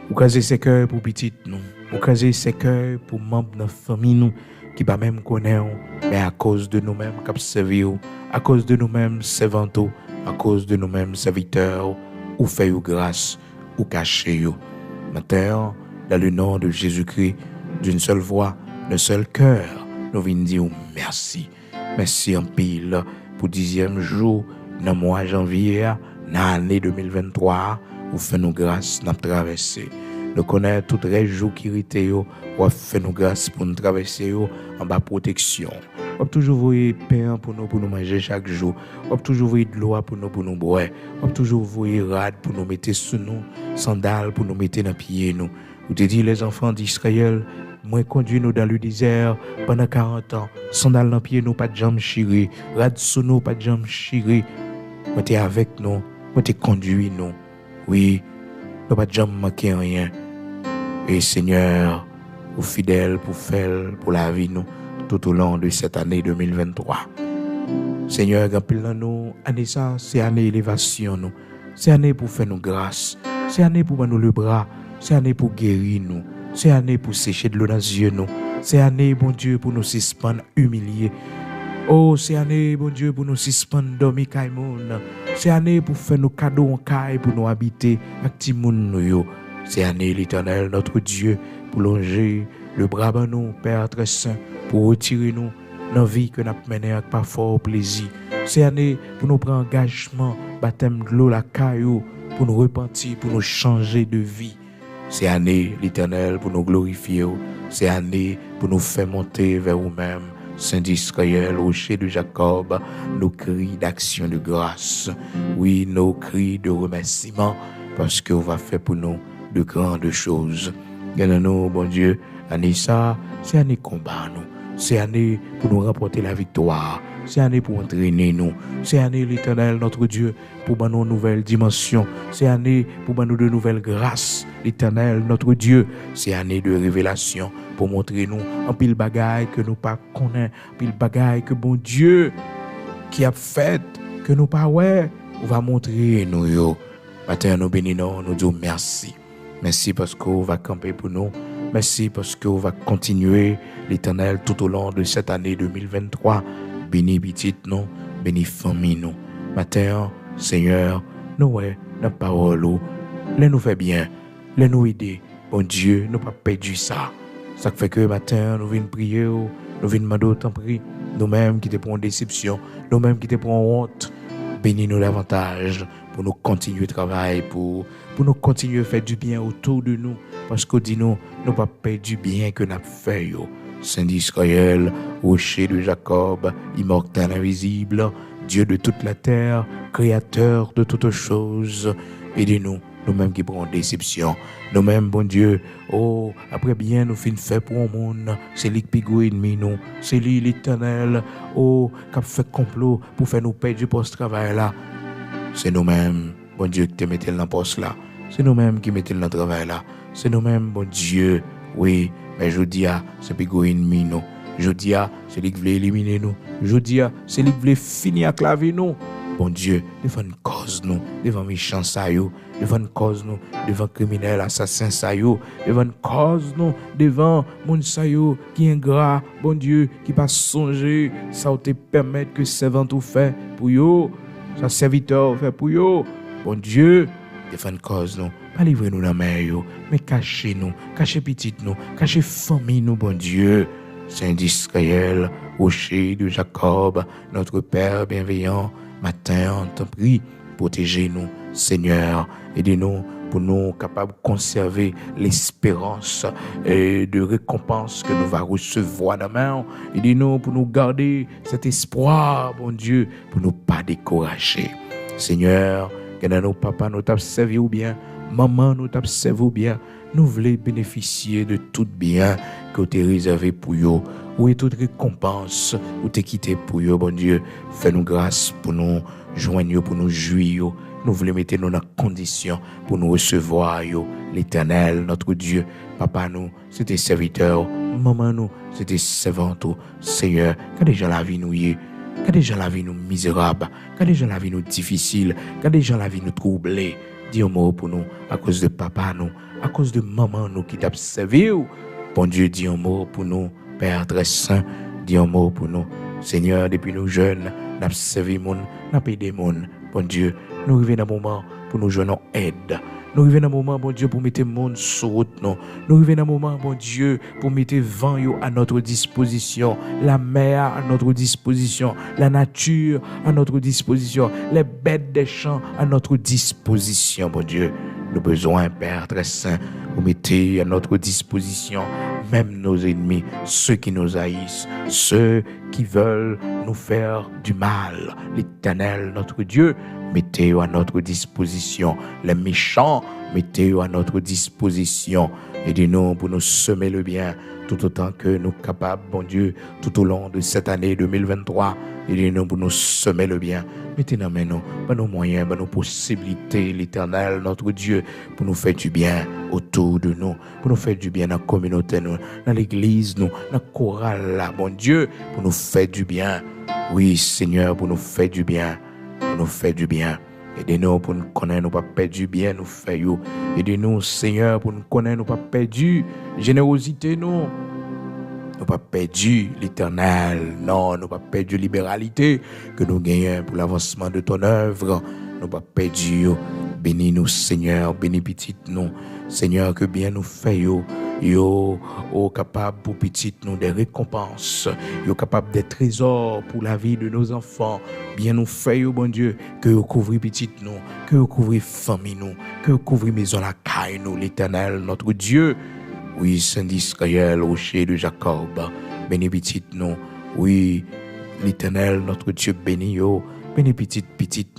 Ou craser ses cœurs pour petit nous. Ou craser ses cœurs pour membres de notre famille nous, qui pas même connaître, mais à cause de nous-mêmes qui servent, à cause de nous-mêmes servants, à cause de nous-mêmes serviteurs, ou fait grâce, ou cacher. Maintenant, dans le nom de Jésus-Christ, d'une seule voix, d'un seul cœur, nous venons dire merci. Merci en pile pour 10e jour, dans le mois janvier, dans l'année 2023, vous faites nous grâce dans traverser. Nous connaissons tous les jours qui étaient, vous faites nous grâce pour nous traverser en bas protection. Vous toujours voyez pain pour nous manger chaque jour. Vous toujours voyez de l'eau pour nous boire. Vous toujours voyez rad pour nous mettre sous nous, sandales pour nous mettre dans pieds nous. Vous te dit les enfants d'Israël, moi conduis nous dans le désert pendant 40 ans. Sandales dans pieds nous, pas de jambes chirées. Rad sous nous, pas de jambes chirées. Moi t'es avec nous, moi t'es conduit nous. Oui, nous pas de jambes manquer rien. Et Seigneur, vous fidèle pour faire pour la vie nous tout au long de cette année 2023. Seigneur, rappelle nous, année ça, c'est année élévation nous. C'est année pour faire nous grâce. C'est année pour nous le bras. C'est année pour guérir nous. C'est année pour sécher de l'eau dans les yeux nous. C'est année, bon Dieu, pour nous suspendre, humilier. Oh, c'est année, bon Dieu, pour nous suspendre, dormir kaimoun. C'est année pour faire nos cadeaux en caille, pour nous habiter, avec Timoun nous. C'est année, l'Éternel, notre Dieu, pour longer le bras de nous, Père très saint, pour retirer nous dans la vie que nous avons menée avec pas fort plaisir. C'est année pour nous prendre engagement, baptême de l'eau, la caillou, pour nous repentir, pour nous changer de vie. C'est année, l'Éternel, pour nous glorifier. C'est année pour nous faire monter vers vous-même. Saint d'Israël, rocher de Jacob, nos cris d'action de grâce. Oui, nos cris de remerciement, parce que vous va faire pour nous de grandes choses. Gagnons-nous, bon Dieu, année ça, c'est année combat nous. C'est année pour nous rapporter la victoire. C'est année pour entraîner nous. C'est année, l'Éternel, notre Dieu, pour nous une nouvelle dimension. C'est année pour nous de nouvelles grâces. L'Éternel, notre Dieu, c'est année de révélation pour montrer nous un pile bagaille que nous pas connaissons, pile bagaille que bon Dieu qui a fait que nous pas ouais, on va montrer nous yo. Matin nous bénissons, nous disons merci. Merci parce qu'on va camper pour nous. Merci parce qu'on va continuer l'Éternel tout au long de cette année 2023. Bénis petit nous, bénis famille nous. Matin, Seigneur, nous ouais, la parole, les nous fait bien, les nous aider. Bon Dieu, nous pas perdu ça. Ça fait que matin, nous venons prier, nous venons demander autant prix. Nous-mêmes qui te prenons déception, nous-mêmes qui te prenons honte. Bénis-nous davantage pour nous continuer le travail, pour nous continuer à faire du bien autour de nous. Parce que dis-nous, nous pas perdre du bien que nous avons fait. Saint d'Israël, rocher de Jacob, immortel invisible, Dieu de toute la terre, créateur de toutes choses, aidez-nous, nous-mêmes qui prenons déception, nous-mêmes, bon Dieu, oh, après bien nous finissons fait pour le monde, c'est lui qui pigou ennemi nous, c'est lui l'Éternel, oh, qui a fait complot pour faire nous perdre du post-travail là, c'est nous-mêmes, bon Dieu, qui te mettez dans le poste là, c'est nous-mêmes qui mettez dans le travail là, c'est nous-mêmes, bon Dieu, oui, mais je dis, c'est pigou ennemi nous. Je dis, c'est lui qui veut éliminer nous. Je dis, c'est lui qui veut finir avec la vie nous. Bon Dieu, devant une cause nous, devant méchants ça yo, devant une cause nous, devant criminels, assassins ça yo, devant une cause nous, devant moun ça yo qui est ingrat, bon Dieu, qui pas songer, ça te permettre que servant tout fait pour yo, ça serviteur fait pour yo. Bon Dieu, devant une cause nous, pas livrer nous dans la main yo, mais cachez nous, cachez petit nous, cachez famille nous, bon Dieu. Saint d'Israël, rocher de Jacob, notre Père bienveillant, matin, on t'en prie, protégez-nous, Seigneur, aidez-nous pour nous capables de conserver l'espérance et de récompense que nous allons recevoir demain. Aidez-nous pour nous garder cet espoir, bon Dieu, pour nous pas décourager. Seigneur, que nos papas nous t'ont servi ou bien, maman nous t'ont servi ou bien, nous voulons bénéficier de tout bien que tu as réservé pour nous, ou toute récompense, ou tu as quitté pour nous, bon Dieu. Fais-nous grâce pour nous joindre, pour nous jouir. Nous voulons mettre nous dans condition pour nous recevoir, l'Éternel, notre Dieu. Papa, nous, c'était serviteur. Maman, nous, c'était servante. Seigneur, quand déjà la vie nous y est, quand déjà la vie nous misérable, quand déjà la vie nous difficile, quand déjà la vie nous troublée, dis un mot pour nous, à cause de papa, nous, à cause de maman, nous qui t'a servi. Bon Dieu, dis un mot pour nous, Père très saint, dis un mot pour nous. Seigneur, depuis nous jeunes, nous avons servi moun, nous avons aidé moun. Bon Dieu, nous arrivons dans un moment pour nous joindre aide. Nous arrivons dans un moment, bon Dieu, pour mettre le monde sur route. Nous arrivons dans un moment, bon Dieu, pour mettre le vent à notre disposition, la mer à notre disposition, la nature à notre disposition, les bêtes des champs à notre disposition, bon Dieu. Nous avons besoin, Père très saint, vous mettez à notre disposition même nos ennemis, ceux qui nous haïssent, ceux qui veulent nous faire du mal. L'Éternel, notre Dieu, mettez-le à notre disposition. Les méchants, mettez-le à notre disposition. Aidez-nous pour nous semer le bien, tout autant que nous capables, bon Dieu, tout au long de cette année 2023. Aidez-nous pour nous semer le bien. Mettez dans nos moyens, nos possibilités, l'Éternel, notre Dieu, pour nous faire du bien autour de nous, pour nous faire du bien dans la communauté, nous, dans l'église, nous, dans la chorale, là, bon Dieu, pour nous faire du bien. Oui, Seigneur, pour nous faire du bien, pour nous faire du bien. Aidez-nous pour nous connaître, nous pas perdre du bien, nous faire. Aidez-nous, Seigneur, pour nous connaître, nous pas perdre générosité, nous. Nous pas perdu l'Éternel, non, nous pas perdu libéralité que nous gagnons pour l'avancement de ton œuvre. Nous pas perdu, bénis nous Seigneur, bénis petit nous, Seigneur que bien nous fait yo capable pour petit nous des récompenses, yo capable des trésors pour la vie de nos enfants, bien nous fait bon Dieu que yo couvrir petit nous, que yo couvrir famille nous, que yo couvrir maison la caille nous l'Éternel notre Dieu. Oui, Saint d'Israël, rocher de Jacob, bénis petit nous. Oui, l'Éternel, notre Dieu, bénis yo. Bénis petit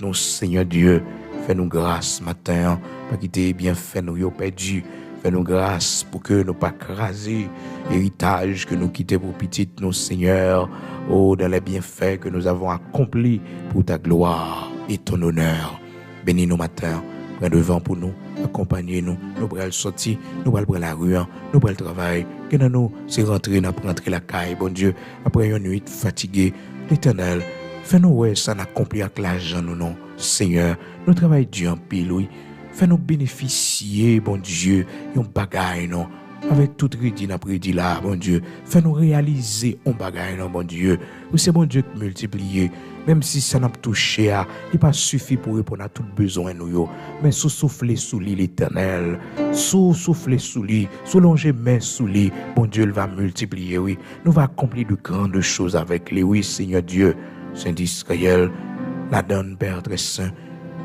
nous, Seigneur Dieu. Fais-nous grâce matin, pas quitter bien fait nous yo perdu. Fais-nous grâce pour que nous pas craser l'héritage que nous quittons pour petit nous, Seigneur. Oh, dans les bienfaits que nous avons accomplis pour ta gloire et ton honneur. Bénis nous matin. Prends devant pour nous, accompagnez-nous, nous allons sortir, nous allons prendre la rue, nous allons travailler, que nous, c'est rentrer la caille, bon Dieu, après une nuit fatiguée, l'Éternel, fais-nous ouais, ça n'accomplit avec l'argent, nous non, Seigneur, nous travaillons Dieu en pile, oui, fais-nous bénéficier, bon Dieu, yon bagaille, non, avec tout crédit n'a prédit là, bon Dieu, fais-nous réaliser un bagage, non, bon Dieu. Ou c'est bon Dieu qui multiplie, même si ça n'a pas touché, il pas suffi pour répondre à tout besoin nous, mais sous souffler sous lui l'Éternel, sous souffler sous lui, sous longer main sous lui, bon Dieu, il va multiplier, oui. Nous va accomplir de grandes choses avec lui, oui, Seigneur Dieu, Saint d'Israël, la donne Père très saint.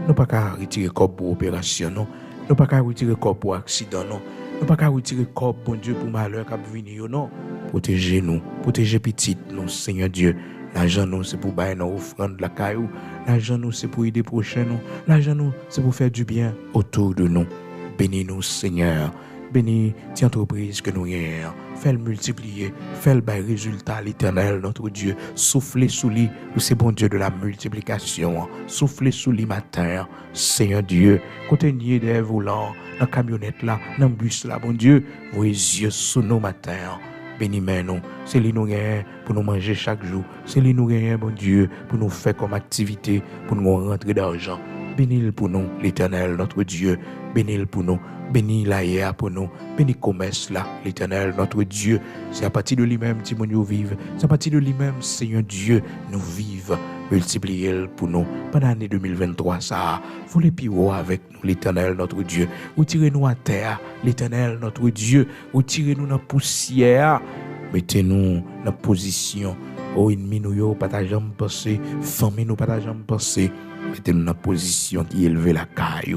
Nous pas qu'à retirer corps pour opération, non. Nous pas qu'à retirer corps pour accident, non. Nous pas qu'à retirer corps, bon Dieu, pour malheur qui venir, non. Protégez-nous, protégez petit nous, Seigneur Dieu. L'argent nous, c'est pour bailler nos offrandes de la caillou. L'argent nous, c'est pour aider prochain nous. L'argent nous, c'est pour faire du bien autour de nous. Bénis-nous, Seigneur. Bénis tes entreprises que nous ayons. Fais-le multiplier. Fais-le bail résultat à l'Éternel, notre Dieu. Soufflez sous lui, où c'est bon Dieu de la multiplication. Soufflez sous lui matin, Seigneur Dieu. Continuez des volants, dans la camionnette là, dans le bus là, bon Dieu. Vos yeux sous nos matins. Bénis-nous, c'est lui nous gagnons pour nous manger chaque jour. C'est lui nous gagnons, bon Dieu, pour nous faire comme activité, pour nous rentrer d'argent. Bénis-le pour nous, l'Éternel, notre Dieu. Bénis-le pour nous. Bénis l'aïe pour nous. Bénis le commerce là, l'Éternel, notre Dieu. C'est à partir de lui-même, que nous vivons. C'est à partir de lui-même, Seigneur Dieu, nous vivons. Multipliez-le pour nous. Pendant l'année 2023, ça, vous les piro avec nous, l'Éternel, notre Dieu. Retirez-nous à terre, l'Éternel, notre Dieu. Retirez-nous dans la poussière. Mettez-nous dans la position. Oh, ennemi, nous, pas ta jambe passée. Famille, nous, pas ta jambe passée. Mettez-nous dans la position qui élève la caille.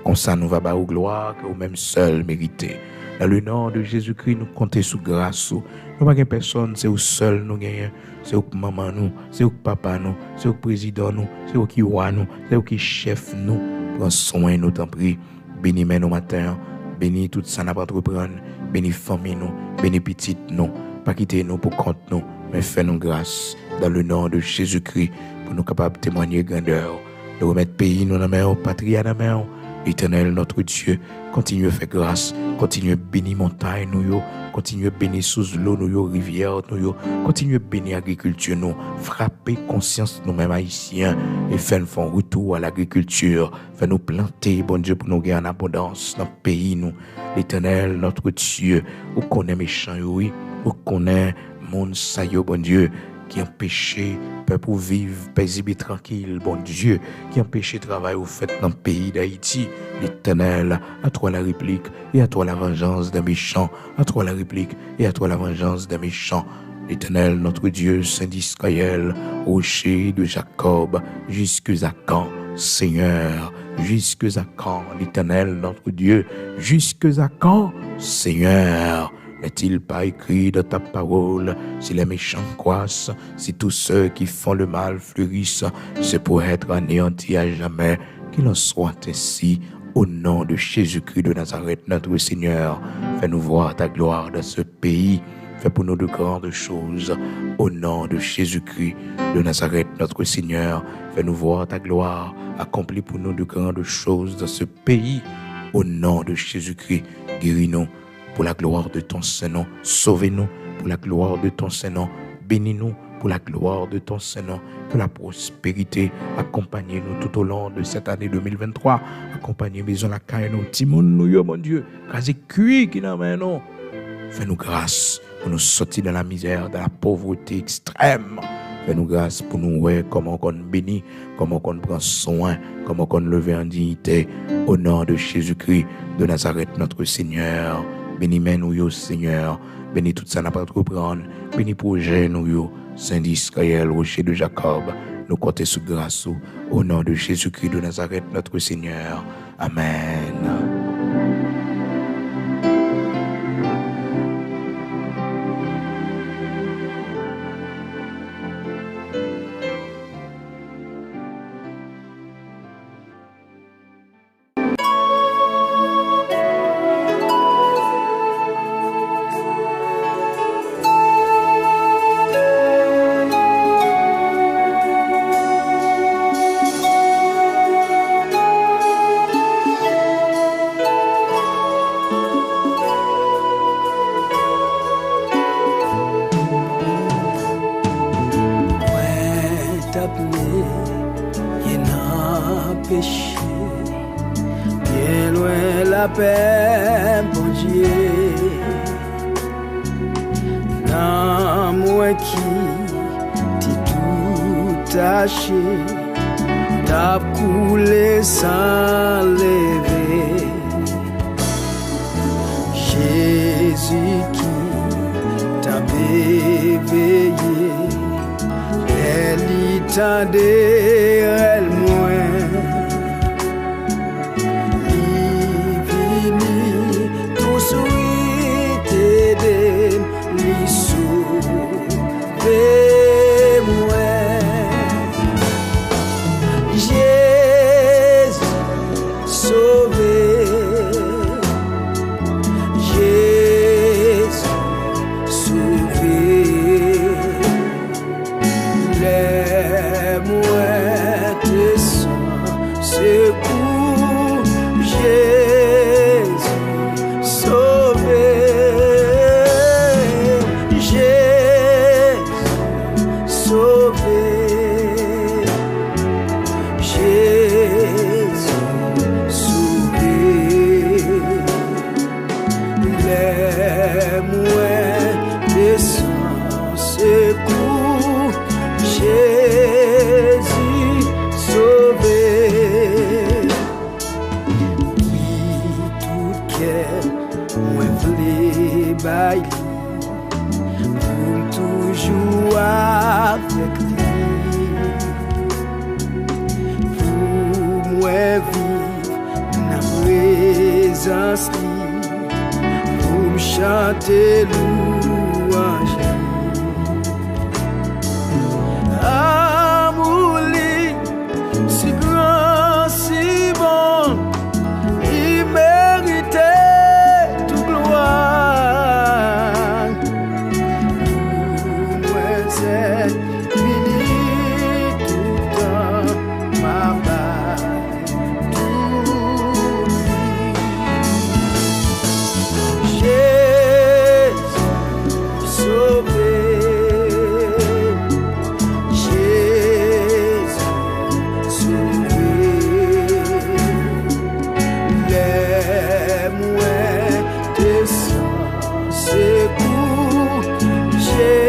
Comme ça, nous va bas aux gloire que vous-même seul méritez. Dans le nom de Jésus-Christ, nous comptons sous grâce. Nous pas personne, c'est vous seul nous gagnons. C'est vous maman nous, c'est vous papa nous, c'est vous président nous, c'est vous qui roi nous, c'est vous qui chef nous. Prends soin nous, t'en prie. Bénis nous matin, bénis tout ça n'a pas entreprendre, bénis famille nous, bénis petite nous, pas quitter nous pour compte nous, mais fais-nous grâce dans le nom de Jésus-Christ pour nous capables de témoigner grandeur, de remettre pays nous dans la main, patrie dans la main. Éternel, notre Dieu, continue à faire grâce, continue à bénir montagne, nous, continue à bénir sous l'eau, nous, rivière, nous, continue à bénir l'agriculture, nous, frapper conscience nous-mêmes haïtiens et faire un retour à l'agriculture, faire nous planter, bon Dieu, pour nous gagner en abondance dans le pays, nous. L'Éternel, notre Dieu, où connaît méchant, oui, où connaît monde saillot, bon Dieu, qui empêchait peuple vivre paisible et tranquille, bon Dieu, qui empêchait travail au fait dans le pays d'Haïti. L'Éternel, à toi la réplique et à toi la vengeance des méchants, à toi la réplique et à toi la vengeance des méchants. L'Éternel, notre Dieu, Saint d'Israël, rocher de Jacob, jusque à quand, Seigneur, jusque à quand, l'Éternel, notre Dieu, jusque à quand, Seigneur. N'est-il pas écrit dans ta parole, si les méchants croissent, si tous ceux qui font le mal fleurissent, c'est pour être anéantis à jamais, qu'il en soit ainsi, au nom de Jésus-Christ de Nazareth, notre Seigneur. Fais-nous voir ta gloire dans ce pays, fais pour nous de grandes choses, au nom de Jésus-Christ de Nazareth, notre Seigneur. Fais-nous voir ta gloire, accomplis pour nous de grandes choses dans ce pays, au nom de Jésus-Christ. Guéris-nous. Pour la gloire de ton Saint-Nom, sauvez-nous pour la gloire de ton Saint-Nom, bénis-nous pour la gloire de ton Saint-Nom, que la prospérité accompagne nous tout au long de cette année 2023, accompagne maison la caille nous, timon nous, mon Dieu, casé cuit qui n'a main non, fais-nous grâce pour nous sortir de la misère, de la pauvreté extrême. Fais-nous grâce pour nous voir comment on bénit, comment on prend soin, comment on lève en dignité, au nom de Jésus-Christ de Nazareth, notre Seigneur. Bénis nous, Seigneur. Bénis tout ça n'a pas trop prendre. Bénis projet nous, Saint d'Israël, rocher de Jacob. Nous comptons sous grâce au nom de Jésus-Christ de Nazareth, notre Seigneur. Amen. Bien loin la paix, bon Dieu. qui t'es tout taché, t'as coulé sans lever. Jésus qui t'a éveillé, elle y tendait, elle moins. Il vini tout suite aider, lui sauver moi. Jésus sauvé. Pour toujours avec lui, pour moi vivre dans présence lui, pour me chanter louange. Amour lui, si grand, si bon, il méritait toute gloire. C'est fini tout temps, ma balle, tout Jésus sauvé, Jésus sauvé, les moins de sang, c'est pour Jésus.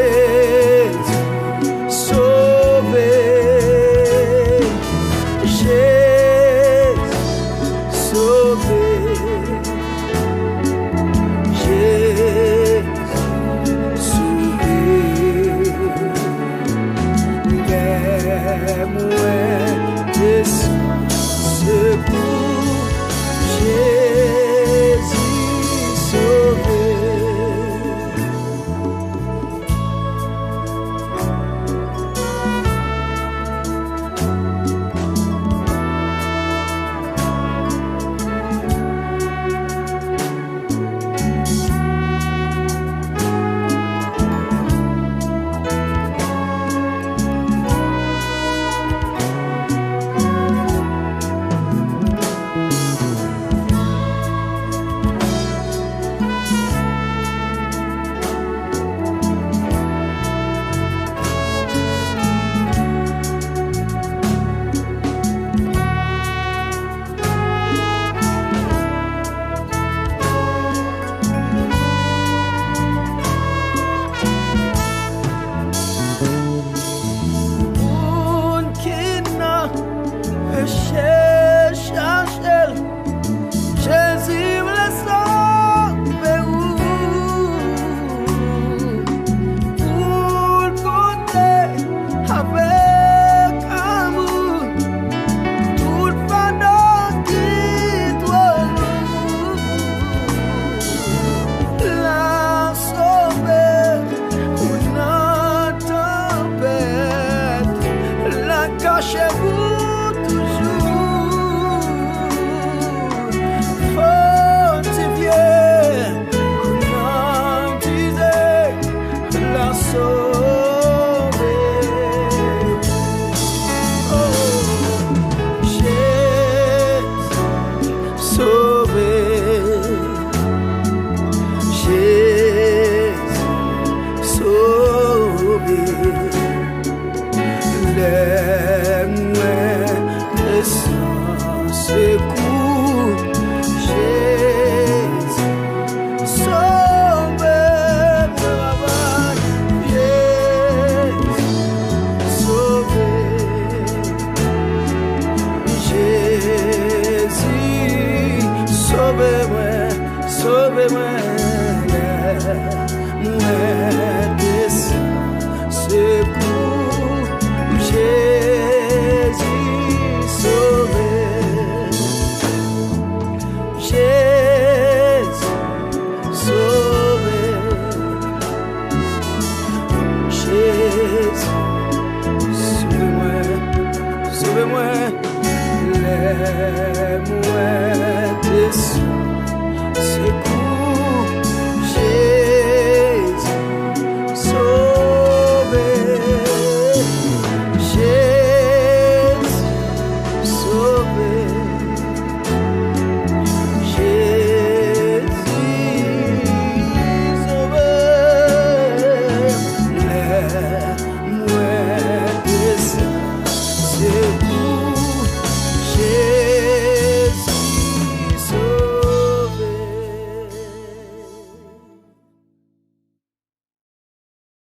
ciel.